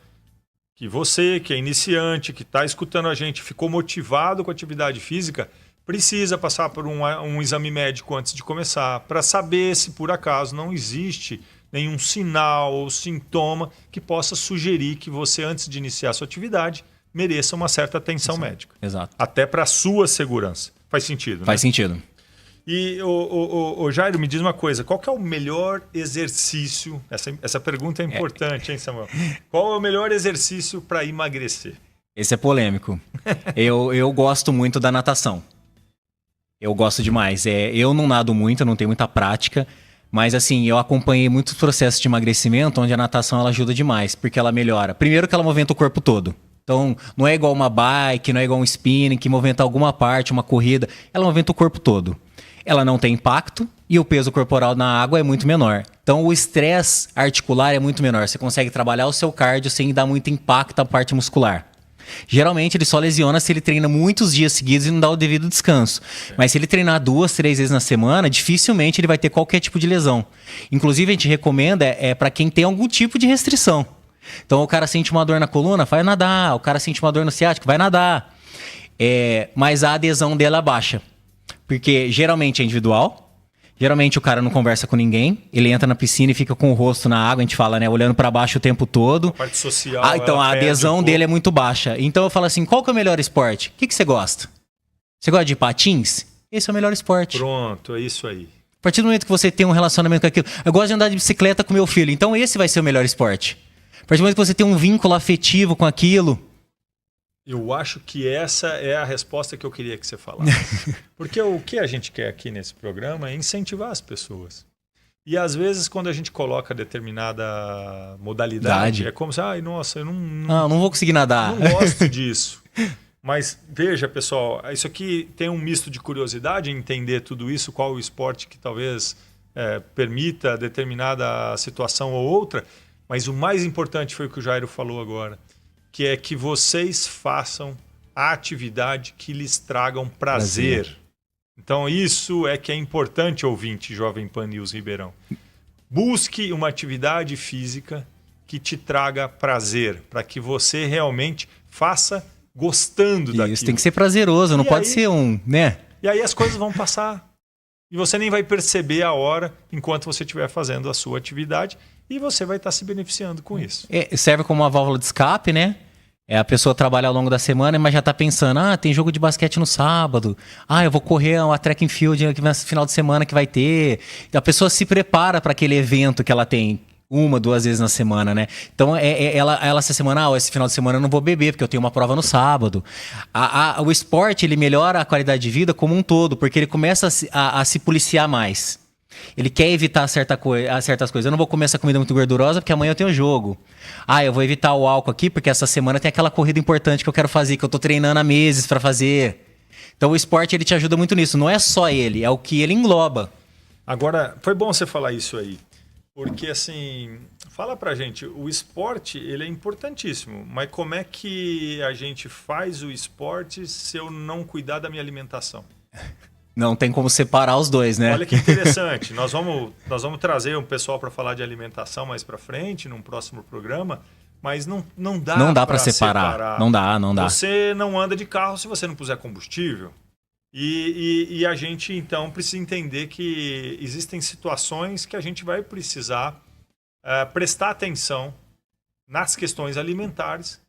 que você, que é iniciante, que está escutando a gente, ficou motivado com a atividade física, precisa passar por um exame médico antes de começar, para saber se, por acaso, não existe nenhum sinal ou sintoma que possa sugerir que você, antes de iniciar a sua atividade, mereça uma certa atenção médica. Exato. Até para a sua segurança. Faz sentido, né? Faz sentido. E, Jairo, me diz uma coisa, qual que é o melhor exercício? Essa pergunta é importante, hein, Samuel? Qual é o melhor exercício para emagrecer? Esse é polêmico. eu gosto muito da natação. Eu gosto demais. Eu não nado muito, eu não tenho muita prática, mas assim, eu acompanhei muitos processos de emagrecimento onde a natação ela ajuda demais, porque ela melhora. Primeiro que ela movimenta o corpo todo. Então, não é igual uma bike, não é igual um spinning, que movimenta alguma parte, uma corrida. Ela movimenta o corpo todo. Ela não tem impacto e o peso corporal na água é muito menor. Então, o estresse articular é muito menor. Você consegue trabalhar o seu cardio sem dar muito impacto à parte muscular. Geralmente, ele só lesiona se ele treina muitos dias seguidos e não dá o devido descanso. Mas se ele treinar 2, 3 vezes na semana, dificilmente ele vai ter qualquer tipo de lesão. Inclusive, a gente recomenda para quem tem algum tipo de restrição. Então, o cara sente uma dor na coluna, vai nadar. O cara sente uma dor no ciático, vai nadar. Mas a adesão dela é baixa. Porque geralmente é individual, geralmente o cara não conversa com ninguém, ele entra na piscina e fica com o rosto na água, a gente fala, né, olhando para baixo o tempo todo. A parte social. Então a adesão dele é muito baixa. Então eu falo assim, qual que é o melhor esporte? O que você gosta? Você gosta de patins? Esse é o melhor esporte. Pronto, é isso aí. partir do momento que você tem um relacionamento com aquilo... Eu gosto de andar de bicicleta com meu filho, então esse vai ser o melhor esporte. A partir do momento que você tem um vínculo afetivo com aquilo... Eu acho que essa é a resposta que eu queria que você falasse. Porque o que a gente quer aqui nesse programa é incentivar as pessoas. E às vezes, quando a gente coloca determinada modalidade, é como se, nossa, eu não vou conseguir nadar. Não gosto disso. Mas veja, pessoal, isso aqui tem um misto de curiosidade em entender tudo isso, qual o esporte que talvez permita determinada situação ou outra. Mas o mais importante foi o que o Jairo falou agora, que é que vocês façam a atividade que lhes tragam prazer. Então isso é que é importante, ouvinte Jovem Pan News Ribeirão. Busque uma atividade física que te traga prazer, para que você realmente faça gostando daquilo. Isso tem que ser prazeroso, não pode ser né? E aí as coisas vão passar. E você nem vai perceber a hora enquanto você estiver fazendo a sua atividade e você vai estar se beneficiando com isso. Serve como uma válvula de escape, né? A pessoa trabalha ao longo da semana, mas já está pensando, tem jogo de basquete no sábado, eu vou correr uma track and field no final de semana que vai ter. A pessoa se prepara para aquele evento que ela tem 1, 2 vezes na semana, né? Então, ela essa semana, esse final de semana eu não vou beber, porque eu tenho uma prova no sábado. O esporte, ele melhora a qualidade de vida como um todo, porque ele começa a se policiar mais. Ele quer evitar certas coisas. Eu não vou comer essa comida muito gordurosa porque amanhã eu tenho jogo. Eu vou evitar o álcool aqui porque essa semana tem aquela corrida importante que eu quero fazer, que eu tô treinando há meses para fazer. Então o esporte, ele te ajuda muito nisso. Não é só ele, é o que ele engloba. Agora, foi bom você falar isso aí. Porque, assim, fala pra gente, o esporte, ele é importantíssimo. Mas como é que a gente faz o esporte se eu não cuidar da minha alimentação? Não tem como separar os dois, né? Olha que interessante. Nós vamos trazer um pessoal para falar de alimentação mais para frente, num próximo programa, mas não dá para separar. Não dá. Você não anda de carro se você não puser combustível. E a gente, então, precisa entender que existem situações que a gente vai precisar prestar atenção nas questões alimentares,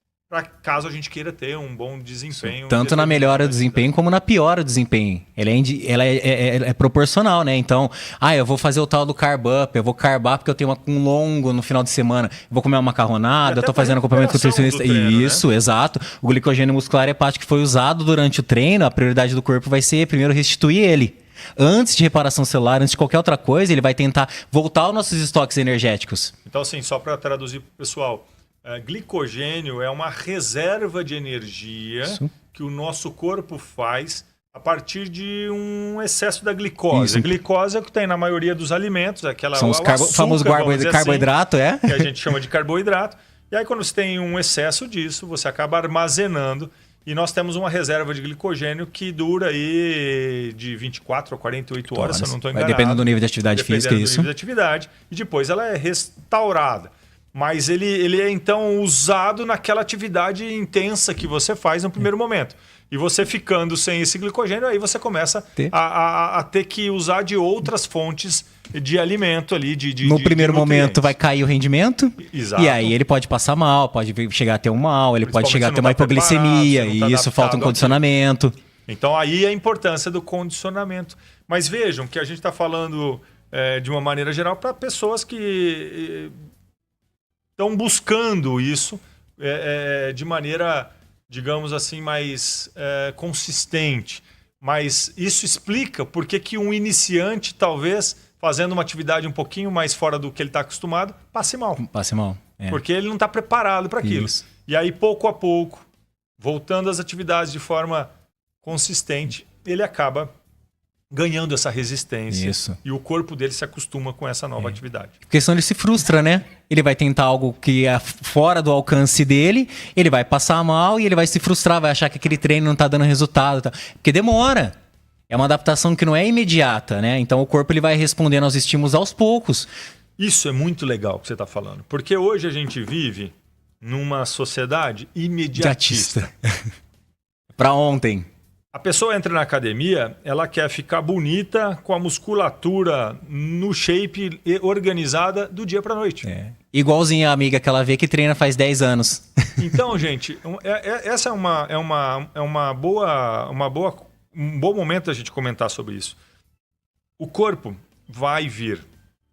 caso a gente queira ter um bom desempenho. Tanto na melhora do desempenho como na piora do desempenho. Ela é proporcional, né? Então, eu vou fazer o tal do carb up, eu vou carbar porque eu tenho um longo no final de semana, eu vou comer uma macarronada, eu tô fazendo acompanhamento com o nutricionista. Isso, né? Exato. O glicogênio muscular hepático que foi usado durante o treino, a prioridade do corpo vai ser primeiro restituir ele. Antes de reparação celular, antes de qualquer outra coisa, ele vai tentar voltar aos nossos estoques energéticos. Então, assim, só para traduzir para o pessoal, glicogênio é uma reserva de energia que o nosso corpo faz a partir de um excesso da glicose. Isso. A glicose é o que tem na maioria dos alimentos, são os famosos carboidrato, que a gente chama de carboidrato. E aí, quando você tem um excesso disso, você acaba armazenando. E nós temos uma reserva de glicogênio que dura aí de 24 a 48 horas, se eu não estou enganado. Dependendo do nível de atividade física, isso. Dependendo do nível de atividade. E depois ela é restaurada. Mas ele é, então, usado naquela atividade intensa que você faz no primeiro momento. E você ficando sem esse glicogênio, aí você começa a ter que usar de outras fontes de alimento ali. No primeiro momento vai cair o rendimento. Exato. E aí ele pode passar mal, pode chegar a ter um mal, ele pode chegar a ter uma hipoglicemia. E isso falta um condicionamento. Então aí a importância do condicionamento. Mas vejam que a gente está falando de uma maneira geral para pessoas que estão buscando isso de maneira, digamos assim, mais consistente. Mas isso explica por que um iniciante, talvez, fazendo uma atividade um pouquinho mais fora do que ele está acostumado, passe mal. Porque ele não está preparado para aquilo. Isso. E aí, pouco a pouco, voltando às atividades de forma consistente, ele acaba ganhando essa resistência. Isso. E o corpo dele se acostuma com essa nova atividade. Porque senão ele se frustra, né? Ele vai tentar algo que é fora do alcance dele, ele vai passar mal e ele vai se frustrar, vai achar que aquele treino não está dando resultado. Tá? Porque demora. É uma adaptação que não é imediata, né? Então o corpo ele vai respondendo aos estímulos aos poucos. Isso é muito legal que você está falando. Porque hoje a gente vive numa sociedade imediatista. Para ontem. A pessoa entra na academia, ela quer ficar bonita, com a musculatura no shape organizada do dia para a noite. Igualzinho a amiga que ela vê que treina faz 10 anos. Então, gente, essa um bom momento a gente comentar sobre isso. O corpo, vai vir.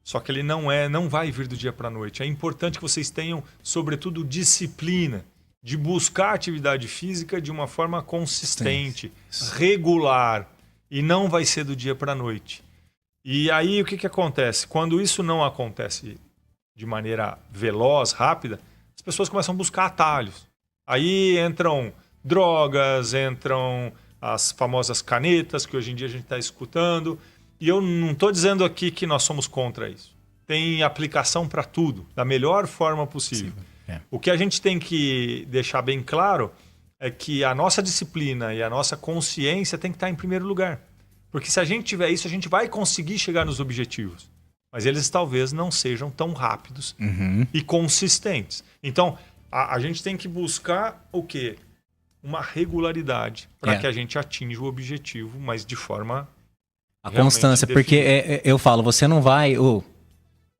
Só que ele não vai vir do dia para a noite. É importante que vocês tenham, sobretudo, disciplina de buscar atividade física de uma forma consistente, regular, e não vai ser do dia para a noite. E aí o que acontece? Quando isso não acontece de maneira veloz, rápida, as pessoas começam a buscar atalhos. Aí entram drogas, entram as famosas canetas que hoje em dia a gente está escutando. E eu não estou dizendo aqui que nós somos contra isso. Tem aplicação para tudo, da melhor forma possível. O que a gente tem que deixar bem claro é que a nossa disciplina e a nossa consciência tem que estar em primeiro lugar. Porque se a gente tiver isso, a gente vai conseguir chegar nos objetivos. Mas eles talvez não sejam tão rápidos e consistentes. Então, a gente tem que buscar o quê? Uma regularidade para que a gente atinja o objetivo, mas de forma... A constância, porque eu falo, você não vai...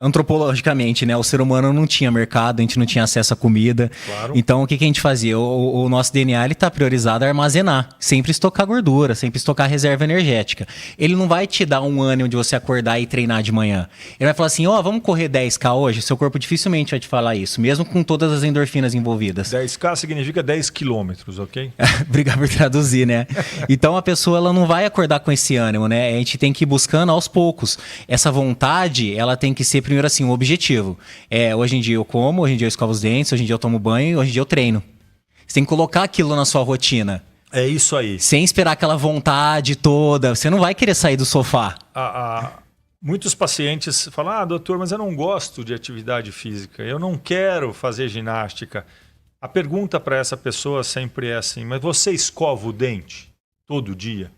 Antropologicamente, né? O ser humano não tinha mercado, a gente não tinha acesso à comida. Claro. Então, o que a gente fazia? O nosso DNA está priorizado a armazenar. Sempre estocar gordura, sempre estocar reserva energética. Ele não vai te dar um ânimo de você acordar e treinar de manhã. Ele vai falar assim, vamos correr 10K hoje? Seu corpo dificilmente vai te falar isso, mesmo com todas as endorfinas envolvidas. 10K significa 10 quilômetros, ok? Obrigado por traduzir, né? Então, a pessoa ela não vai acordar com esse ânimo, né? A gente tem que ir buscando aos poucos. Essa vontade, ela tem que ser primeiro assim, um objetivo. Hoje em dia eu como, hoje em dia eu escovo os dentes, hoje em dia eu tomo banho, hoje em dia eu treino. Você tem que colocar aquilo na sua rotina. É isso aí. Sem esperar aquela vontade toda. Você não vai querer sair do sofá. Muitos pacientes falam, doutor, mas eu não gosto de atividade física, eu não quero fazer ginástica. A pergunta para essa pessoa sempre é assim, mas você escova o dente todo dia?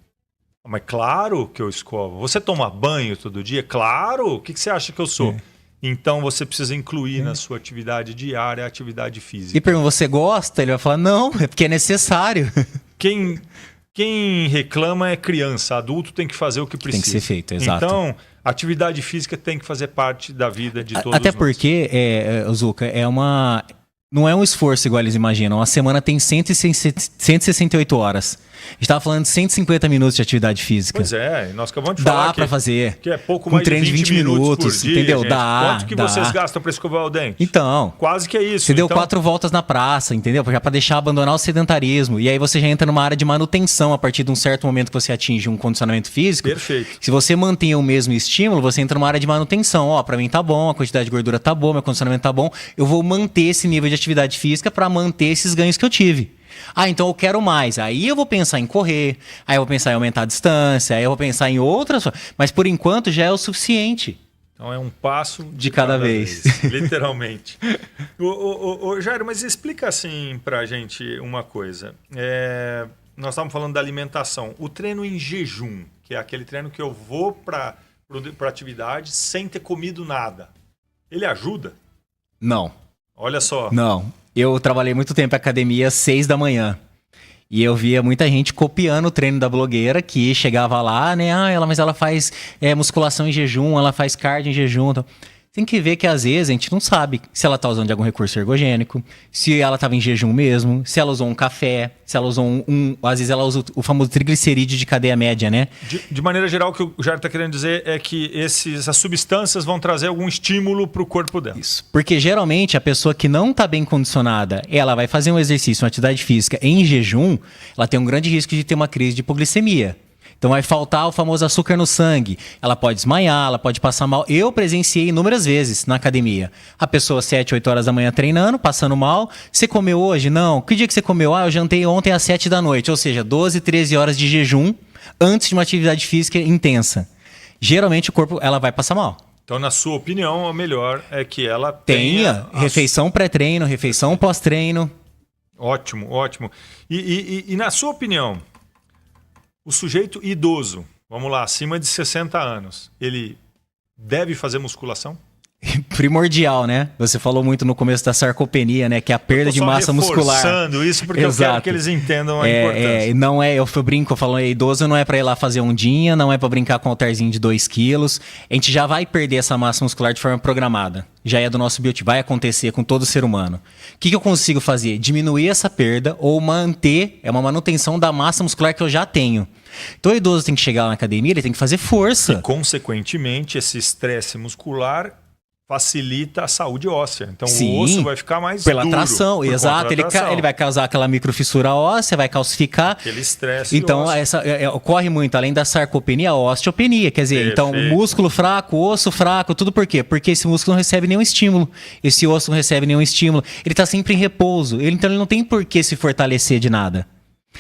Mas claro que eu escovo. Você toma banho todo dia? Claro! O que você acha que eu sou? Então você precisa incluir na sua atividade diária a atividade física. E pergunta, você gosta? Ele vai falar, não, é porque é necessário. Quem reclama é criança, adulto tem que fazer o que precisa. Tem que ser feito, exato. Então, atividade física tem que fazer parte da vida de todos Até nós. porque, Zucca, não é um esforço igual eles imaginam. A semana tem 168 horas. A gente estava falando de 150 minutos de atividade física. Pois é, nós acabamos de falar Dá para fazer. Que é pouco com mais treino de 20 minutos por dia, entendeu? gente. Quanto que vocês gastam para escovar o dente? Então. Quase que é isso. Você deu 4 voltas na praça, entendeu? Já para deixar abandonar o sedentarismo. E aí você já entra numa área de manutenção a partir de um certo momento que você atinge um condicionamento físico. Perfeito. Se você mantém o mesmo estímulo, você entra numa área de manutenção. Para mim tá bom, a quantidade de gordura tá boa, meu condicionamento tá bom. Eu vou manter esse nível de atividade física para manter esses ganhos que eu tive. Então eu quero mais. Aí eu vou pensar em correr, aí eu vou pensar em aumentar a distância, aí eu vou pensar em outras. Mas por enquanto já é o suficiente. Então é um passo de cada vez. Literalmente. Jairo, mas explica assim pra gente uma coisa. Nós estávamos falando da alimentação. O treino em jejum, que é aquele treino que eu vou pra atividade sem ter comido nada. Ele ajuda? Não. Olha só. Não. Eu trabalhei muito tempo em academia às 6 da manhã. E eu via muita gente copiando o treino da blogueira que chegava lá, né? Mas ela faz musculação em jejum, ela faz cardio em jejum. Então... Tem que ver que às vezes a gente não sabe se ela está usando de algum recurso ergogênico, se ela estava em jejum mesmo, se ela usou um café, se ela usou às vezes ela usa o famoso triglicerídeo de cadeia média, né? De maneira geral, o que o Jairo está querendo dizer é que essas substâncias vão trazer algum estímulo para o corpo dela. Isso. Porque geralmente a pessoa que não está bem condicionada, ela vai fazer um exercício, uma atividade física em jejum, ela tem um grande risco de ter uma crise de hipoglicemia. Então vai faltar o famoso açúcar no sangue. Ela pode desmaiar, ela pode passar mal. Eu presenciei inúmeras vezes na academia. A pessoa 7, 8 horas da manhã treinando, passando mal. Você comeu hoje? Não. Que dia que você comeu? Eu jantei ontem às 7 da noite. Ou seja, 12, 13 horas de jejum antes de uma atividade física intensa. Geralmente o corpo ela vai passar mal. Então, na sua opinião, o melhor é que ela tenha refeição pré-treino, refeição pós-treino. Ótimo, ótimo. E na sua opinião... O sujeito idoso, vamos lá, acima de 60 anos, ele deve fazer musculação? primordial, né? Você falou muito no começo da sarcopenia, né? Que é a perda de massa muscular. Reforçando isso porque eu quero que eles entendam a importância. Não é, eu brinco, eu falo, idoso não é para ir lá fazer ondinha, não é para brincar com um halterzinho de 2 quilos. A gente já vai perder essa massa muscular de forma programada. Já é do nosso biotipo, vai acontecer com todo ser humano. O que eu consigo fazer? Diminuir essa perda ou manter, é uma manutenção da massa muscular que eu já tenho. Então o idoso tem que chegar lá na academia, ele tem que fazer força. E, consequentemente, esse estresse muscular facilita a saúde óssea. Então Sim, o osso vai ficar mais pela duro. tração, exato. Ele vai causar aquela microfissura óssea, vai calcificar. Aquele estresse Então, ocorre muito, além da sarcopenia, a osteopenia. Quer dizer, então, músculo fraco, osso fraco, tudo por quê? Porque esse músculo não recebe nenhum estímulo. Esse osso não recebe nenhum estímulo. Ele está sempre em repouso. Então, ele não tem por que se fortalecer de nada.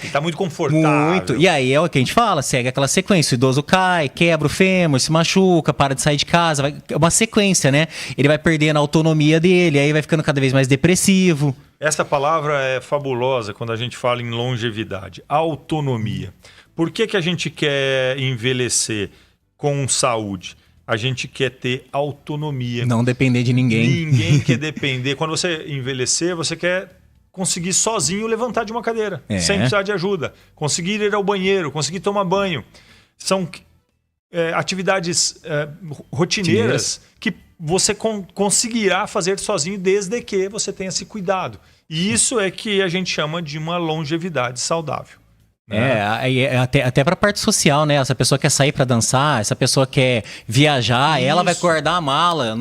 Ele tá muito confortável. Muito. E aí é o que a gente fala, segue aquela sequência. O idoso cai, quebra o fêmur, se machuca, para de sair de casa. É uma sequência, né? Ele vai perdendo a autonomia dele, aí vai ficando cada vez mais depressivo. Essa palavra é fabulosa quando a gente fala em longevidade. Autonomia. Por que a gente quer envelhecer com saúde? A gente quer ter autonomia. Não depender de ninguém. Ninguém quer depender. Quando você envelhecer, você quer conseguir sozinho levantar de uma cadeira, sem precisar de ajuda. Conseguir ir ao banheiro, conseguir tomar banho. São atividades rotineiras que você conseguirá fazer sozinho desde que você tenha esse cuidado. E isso é que a gente chama de uma longevidade saudável. Até para a parte social, né? Essa pessoa quer sair para dançar, essa pessoa quer viajar, ela vai guardar a mala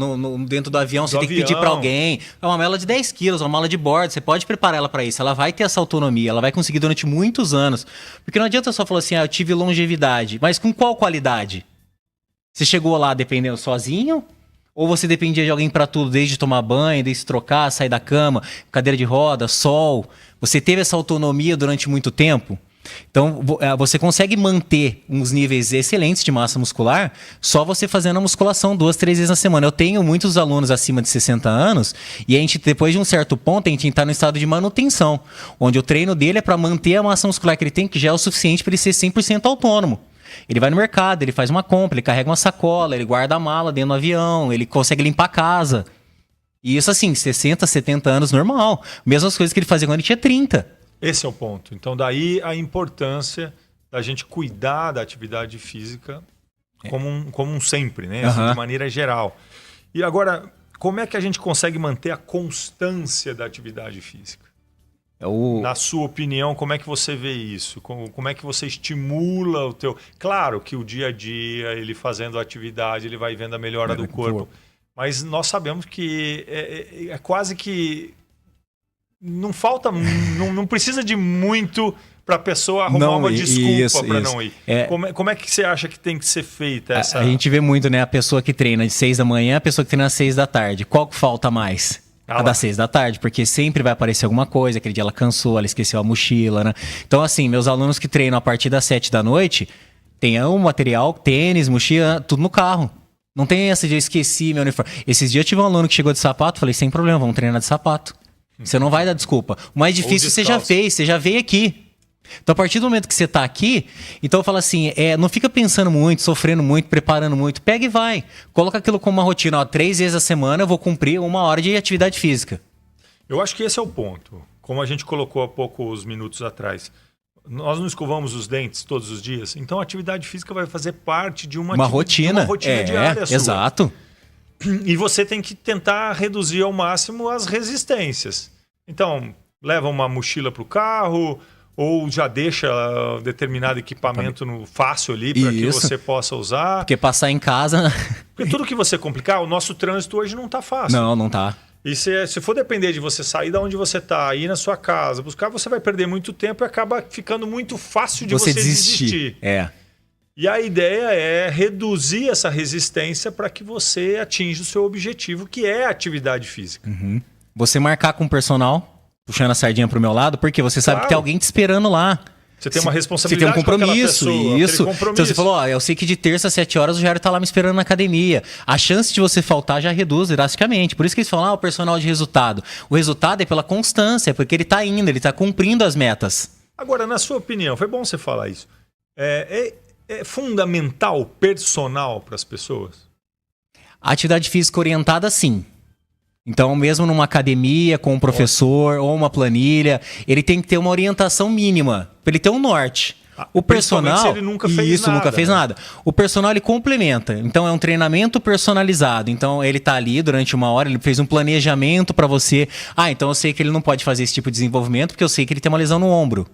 dentro do avião, você tem que pedir para alguém. É uma mala de 10 quilos, uma mala de bordo, você pode preparar ela para isso. Ela vai ter essa autonomia, ela vai conseguir durante muitos anos. Porque não adianta só falar assim, eu tive longevidade, mas com qual qualidade? Você chegou lá dependendo sozinho? Ou você dependia de alguém para tudo, desde tomar banho, desde trocar, sair da cama, cadeira de roda, sol? Você teve essa autonomia durante muito tempo? Então, você consegue manter uns níveis excelentes de massa muscular só você fazendo a musculação 2, 3 vezes na semana. Eu tenho muitos alunos acima de 60 anos e a gente, depois de um certo ponto, a gente está no estado de manutenção, onde o treino dele é para manter a massa muscular que ele tem, que já é o suficiente para ele ser 100% autônomo. Ele vai no mercado, ele faz uma compra, ele carrega uma sacola, ele guarda a mala dentro do avião, ele consegue limpar a casa. E isso assim, 60, 70 anos, normal. Mesmas coisas que ele fazia quando ele tinha 30. Esse é o ponto. Então, daí a importância da gente cuidar da atividade física como um sempre, né? Assim, de maneira geral. E agora, como é que a gente consegue manter a constância da atividade física? Na sua opinião, como é que você vê isso? Como é que você estimula o teu... Claro que o dia a dia, ele fazendo a atividade, ele vai vendo a melhora do corpo. Mas nós sabemos que é quase que... Não falta, não precisa de muito para a pessoa arrumar uma desculpa para não ir. Como é que você acha que tem que ser feita essa... A gente vê muito, né? A pessoa que treina de 6 da manhã, a pessoa que treina às 6 da tarde. Qual que falta mais? A das 6 da tarde, porque sempre vai aparecer alguma coisa. Aquele dia ela cansou, ela esqueceu a mochila, né? Então, assim, meus alunos que treinam a partir das 7 da noite, tem um material, tênis, mochila, tudo no carro. Não tem essa de eu esqueci meu uniforme. Esses dias eu tive um aluno que chegou de sapato, falei, sem problema, vamos treinar de sapato. Você não vai dar desculpa. O mais difícil você já fez, você já veio aqui. Então, a partir do momento que você está aqui, então eu falo assim, não fica pensando muito, sofrendo muito, preparando muito. Pega e vai. Coloca aquilo como uma rotina. 3 vezes a semana eu vou cumprir 1 hora de atividade física. Eu acho que esse é o ponto. Como a gente colocou há poucos minutos atrás. Nós não escovamos os dentes todos os dias. Então, a atividade física vai fazer parte de uma rotina diária sua. Exato. E você tem que tentar reduzir ao máximo as resistências. Então, leva uma mochila para o carro ou já deixa determinado equipamento fácil ali para que você possa usar. Porque passar em casa... Porque tudo que você complicar, o nosso trânsito hoje não está fácil. Não está. E se for depender de você sair da onde você está, ir na sua casa, buscar, você vai perder muito tempo e acaba ficando muito fácil de você desistir. E a ideia é reduzir essa resistência para que você atinja o seu objetivo, que é a atividade física. Você marcar com o personal, puxando a sardinha para o meu lado, porque você sabe que tem alguém te esperando lá. Você tem uma responsabilidade. Você tem um compromisso. Isso. Então você falou, eu sei que de terça às 7 horas o Jairo está lá me esperando na academia. A chance de você faltar já reduz drasticamente. Por isso que eles falam, o personal de resultado. O resultado é pela constância, é porque ele está indo, ele está cumprindo as metas. Agora, na sua opinião, foi bom você falar isso. É fundamental personal para as pessoas? Atividade física orientada, sim. Então, mesmo numa academia, com um professor ou uma planilha, ele tem que ter uma orientação mínima, para ele ter um norte. O personal, se ele nunca fez nada, nunca fez nada. O personal, ele complementa. Então, é um treinamento personalizado. Então, ele tá ali durante 1 hora, ele fez um planejamento para você. Então eu sei que ele não pode fazer esse tipo de desenvolvimento, porque eu sei que ele tem uma lesão no ombro.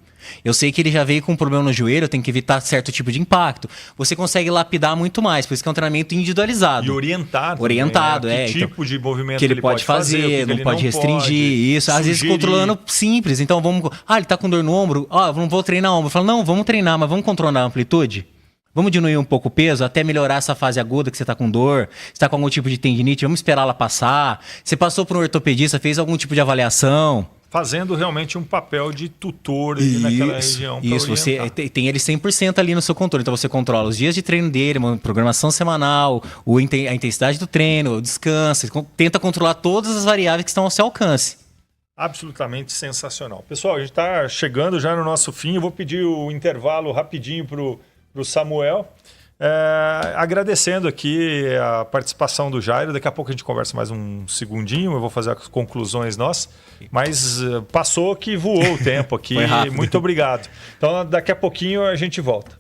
Eu sei que ele já veio com um problema no joelho, eu tenho que evitar certo tipo de impacto. Você consegue lapidar muito mais, por isso que é um treinamento individualizado. E orientado. Orientado, Que tipo de movimento que ele pode fazer, não pode restringir. Isso, às vezes controlando simples. Então vamos. Ele tá com dor no ombro? Não vou treinar ombro. Eu falo, não, vamos treinar, mas vamos controlar a amplitude? Vamos diminuir um pouco o peso até melhorar essa fase aguda que você está com dor, você está com algum tipo de tendinite, vamos esperar ela passar. Você passou por um ortopedista, fez algum tipo de avaliação. Fazendo realmente um papel de tutor ali naquela região. Isso, você tem ele 100% ali no seu controle. Então você controla os dias de treino dele, uma programação semanal, a intensidade do treino, o descanso, tenta controlar todas as variáveis que estão ao seu alcance. Absolutamente sensacional. Pessoal, a gente está chegando já no nosso fim. Eu vou pedir o intervalo rapidinho para o Samuel. Agradecendo aqui a participação do Jairo. Daqui a pouco a gente conversa mais um segundinho. Eu vou fazer as conclusões nossas. Mas passou que voou o tempo aqui. Foi rápido. Muito obrigado. Então daqui a pouquinho a gente volta.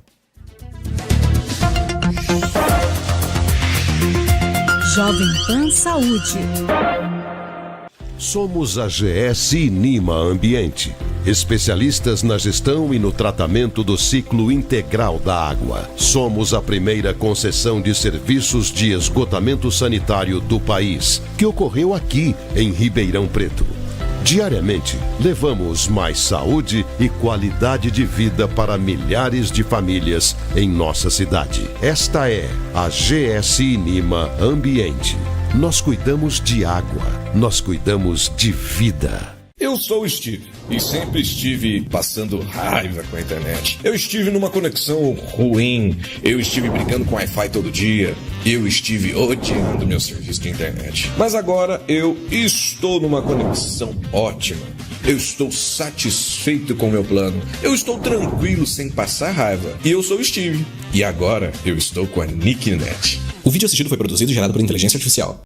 Jovem Pan Saúde. Somos a GS Nima Ambiente, especialistas na gestão e no tratamento do ciclo integral da água. Somos a primeira concessão de serviços de esgotamento sanitário do país, que ocorreu aqui em Ribeirão Preto. Diariamente, levamos mais saúde e qualidade de vida para milhares de famílias em nossa cidade. Esta é a GS Nima Ambiente. Nós cuidamos de água, nós cuidamos de vida. Eu sou o Steve e sempre estive passando raiva com a internet. Eu estive numa conexão ruim, eu estive brigando com Wi-Fi todo dia, eu estive odiando meu serviço de internet. Mas agora eu estou numa conexão ótima. Eu estou satisfeito com o meu plano. Eu estou tranquilo sem passar raiva. E eu sou o Steve. E agora eu estou com a Nicknet. O vídeo assistido foi produzido e gerado por inteligência artificial.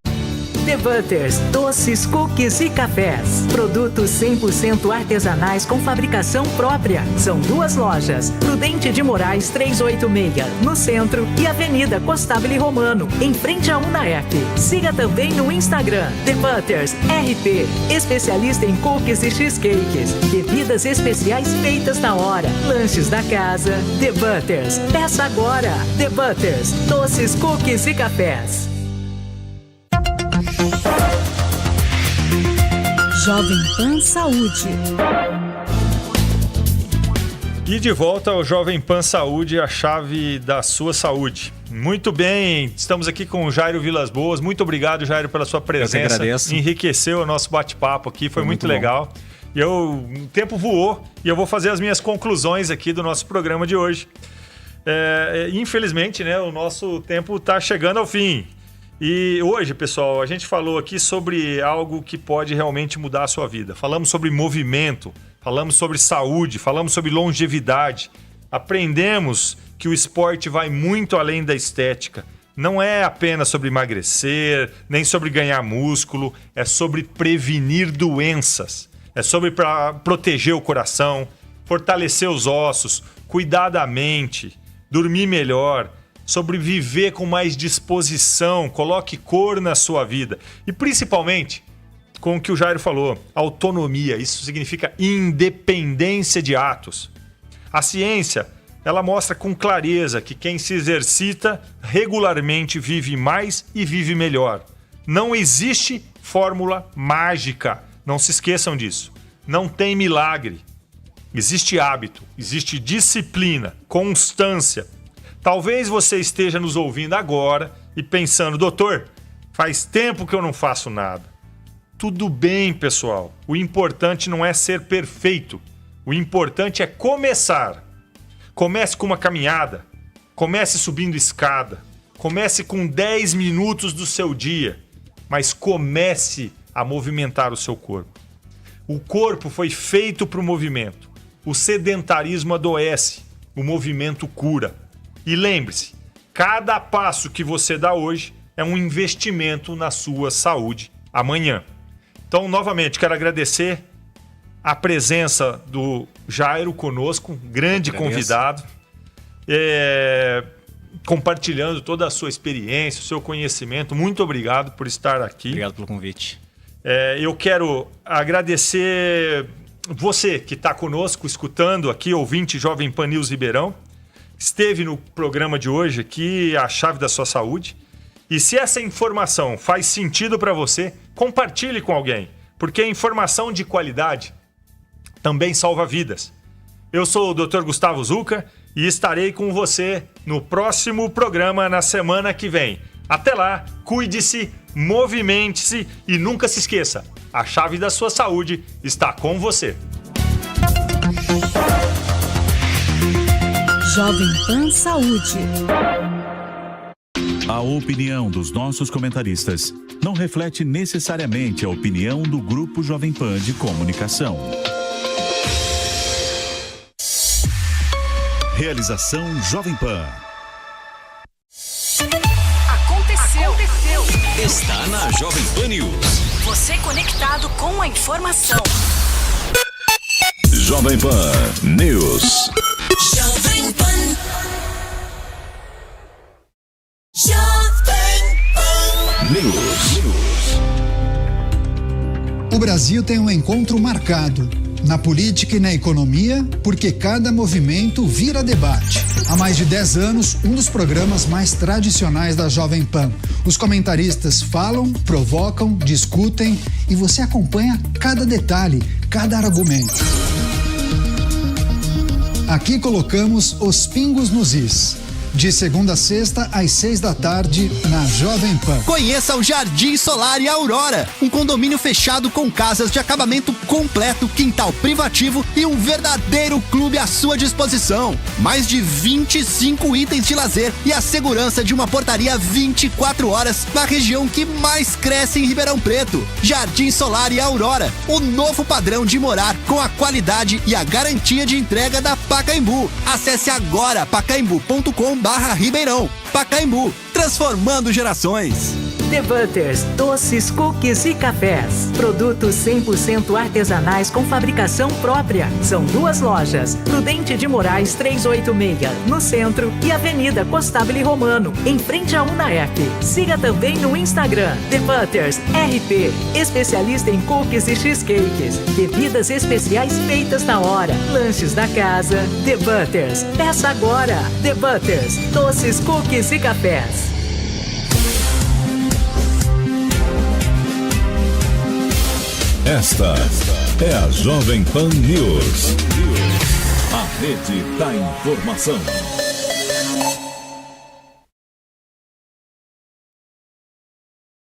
The Butters, doces, cookies e cafés. Produtos 100% artesanais com fabricação própria. São 2 lojas. Prudente de Moraes 386, no centro, e Avenida Costabile Romano, em frente à UNAEP. Siga também no Instagram, The Butters RP, especialista em cookies e cheesecakes. Bebidas especiais feitas na hora. Lanches da casa. The Butters. Peça agora. The Butters, doces, cookies e cafés. Jovem Pan Saúde. E de volta ao Jovem Pan Saúde, a chave da sua saúde. Muito bem, estamos aqui com o Jairo Vilas Boas. Muito obrigado, Jairo, pela sua presença. Eu que agradeço. Enriqueceu o nosso bate-papo aqui, foi muito legal. E o tempo voou e eu vou fazer as minhas conclusões aqui do nosso programa de hoje. Infelizmente, né, o nosso tempo está chegando ao fim. E hoje, pessoal, a gente falou aqui sobre algo que pode realmente mudar a sua vida. Falamos sobre movimento, falamos sobre saúde, falamos sobre longevidade. Aprendemos que o esporte vai muito além da estética. Não é apenas sobre emagrecer, nem sobre ganhar músculo, é sobre prevenir doenças. É sobre proteger o coração, fortalecer os ossos, cuidar da mente, dormir melhor, sobre viver com mais disposição, coloque cor na sua vida. E principalmente, com o que o Jairo falou, autonomia. Isso significa independência de atos. A ciência, ela mostra com clareza que quem se exercita regularmente vive mais e vive melhor. Não existe fórmula mágica. Não se esqueçam disso. Não tem milagre. Existe hábito, existe disciplina, constância. Talvez você esteja nos ouvindo agora e pensando, doutor, faz tempo que eu não faço nada. Tudo bem, pessoal. O importante não é ser perfeito. O importante é começar. Comece com uma caminhada. Comece subindo escada. Comece com 10 minutos do seu dia. Mas comece a movimentar o seu corpo. O corpo foi feito para o movimento. O sedentarismo adoece. O movimento cura. E lembre-se, cada passo que você dá hoje é um investimento na sua saúde amanhã. Então, novamente, quero agradecer a presença do Jairo conosco, grande convidado, compartilhando toda a sua experiência, o seu conhecimento. Muito obrigado por estar aqui. Obrigado pelo convite. Eu quero agradecer você que está conosco, escutando aqui, ouvinte Jovem Pan News Ribeirão. Esteve no programa de hoje aqui, A Chave da Sua Saúde. E se essa informação faz sentido para você, compartilhe com alguém, porque a informação de qualidade também salva vidas. Eu sou o Dr. Gustavo Zucca e estarei com você no próximo programa na semana que vem. Até lá, cuide-se, movimente-se e nunca se esqueça, a chave da sua saúde está com você. Jovem Pan Saúde. A opinião dos nossos comentaristas não reflete necessariamente a opinião do Grupo Jovem Pan de Comunicação. Realização Jovem Pan. Aconteceu. Está na Jovem Pan News. Você conectado com a informação. Jovem Pan News. Jovem Pan. News. O Brasil tem um encontro marcado na política e na economia, porque cada movimento vira debate. Há mais de 10 anos, um dos programas mais tradicionais da Jovem Pan. Os comentaristas falam, provocam, discutem e você acompanha cada detalhe, cada argumento. Aqui colocamos os pingos nos is. De segunda a sexta, às 6 da tarde, na Jovem Pan. Conheça o Jardim Solar e Aurora, um condomínio fechado com casas de acabamento completo, quintal privativo e um verdadeiro clube à sua disposição. Mais de 25 itens de lazer e a segurança de uma portaria 24 horas na região que mais cresce em Ribeirão Preto. Jardim Solar e Aurora, o novo padrão de morar com a qualidade e a garantia de entrega da Pacaembu. Acesse agora pacaembu.com/Ribeirão. Pacaembu, transformando gerações. The Butters, doces, cookies e cafés. Produtos 100% artesanais com fabricação própria. São 2 lojas. Prudente de Moraes 386, no centro, e Avenida Costabile Romano, em frente à UNAERP. Siga também no Instagram, The Butters RP, especialista em cookies e cheesecakes. Bebidas especiais feitas na hora. Lanches da casa. The Butters. Peça agora. The Butters, doces, cookies e cafés. Esta é a Jovem Pan News. A rede da informação.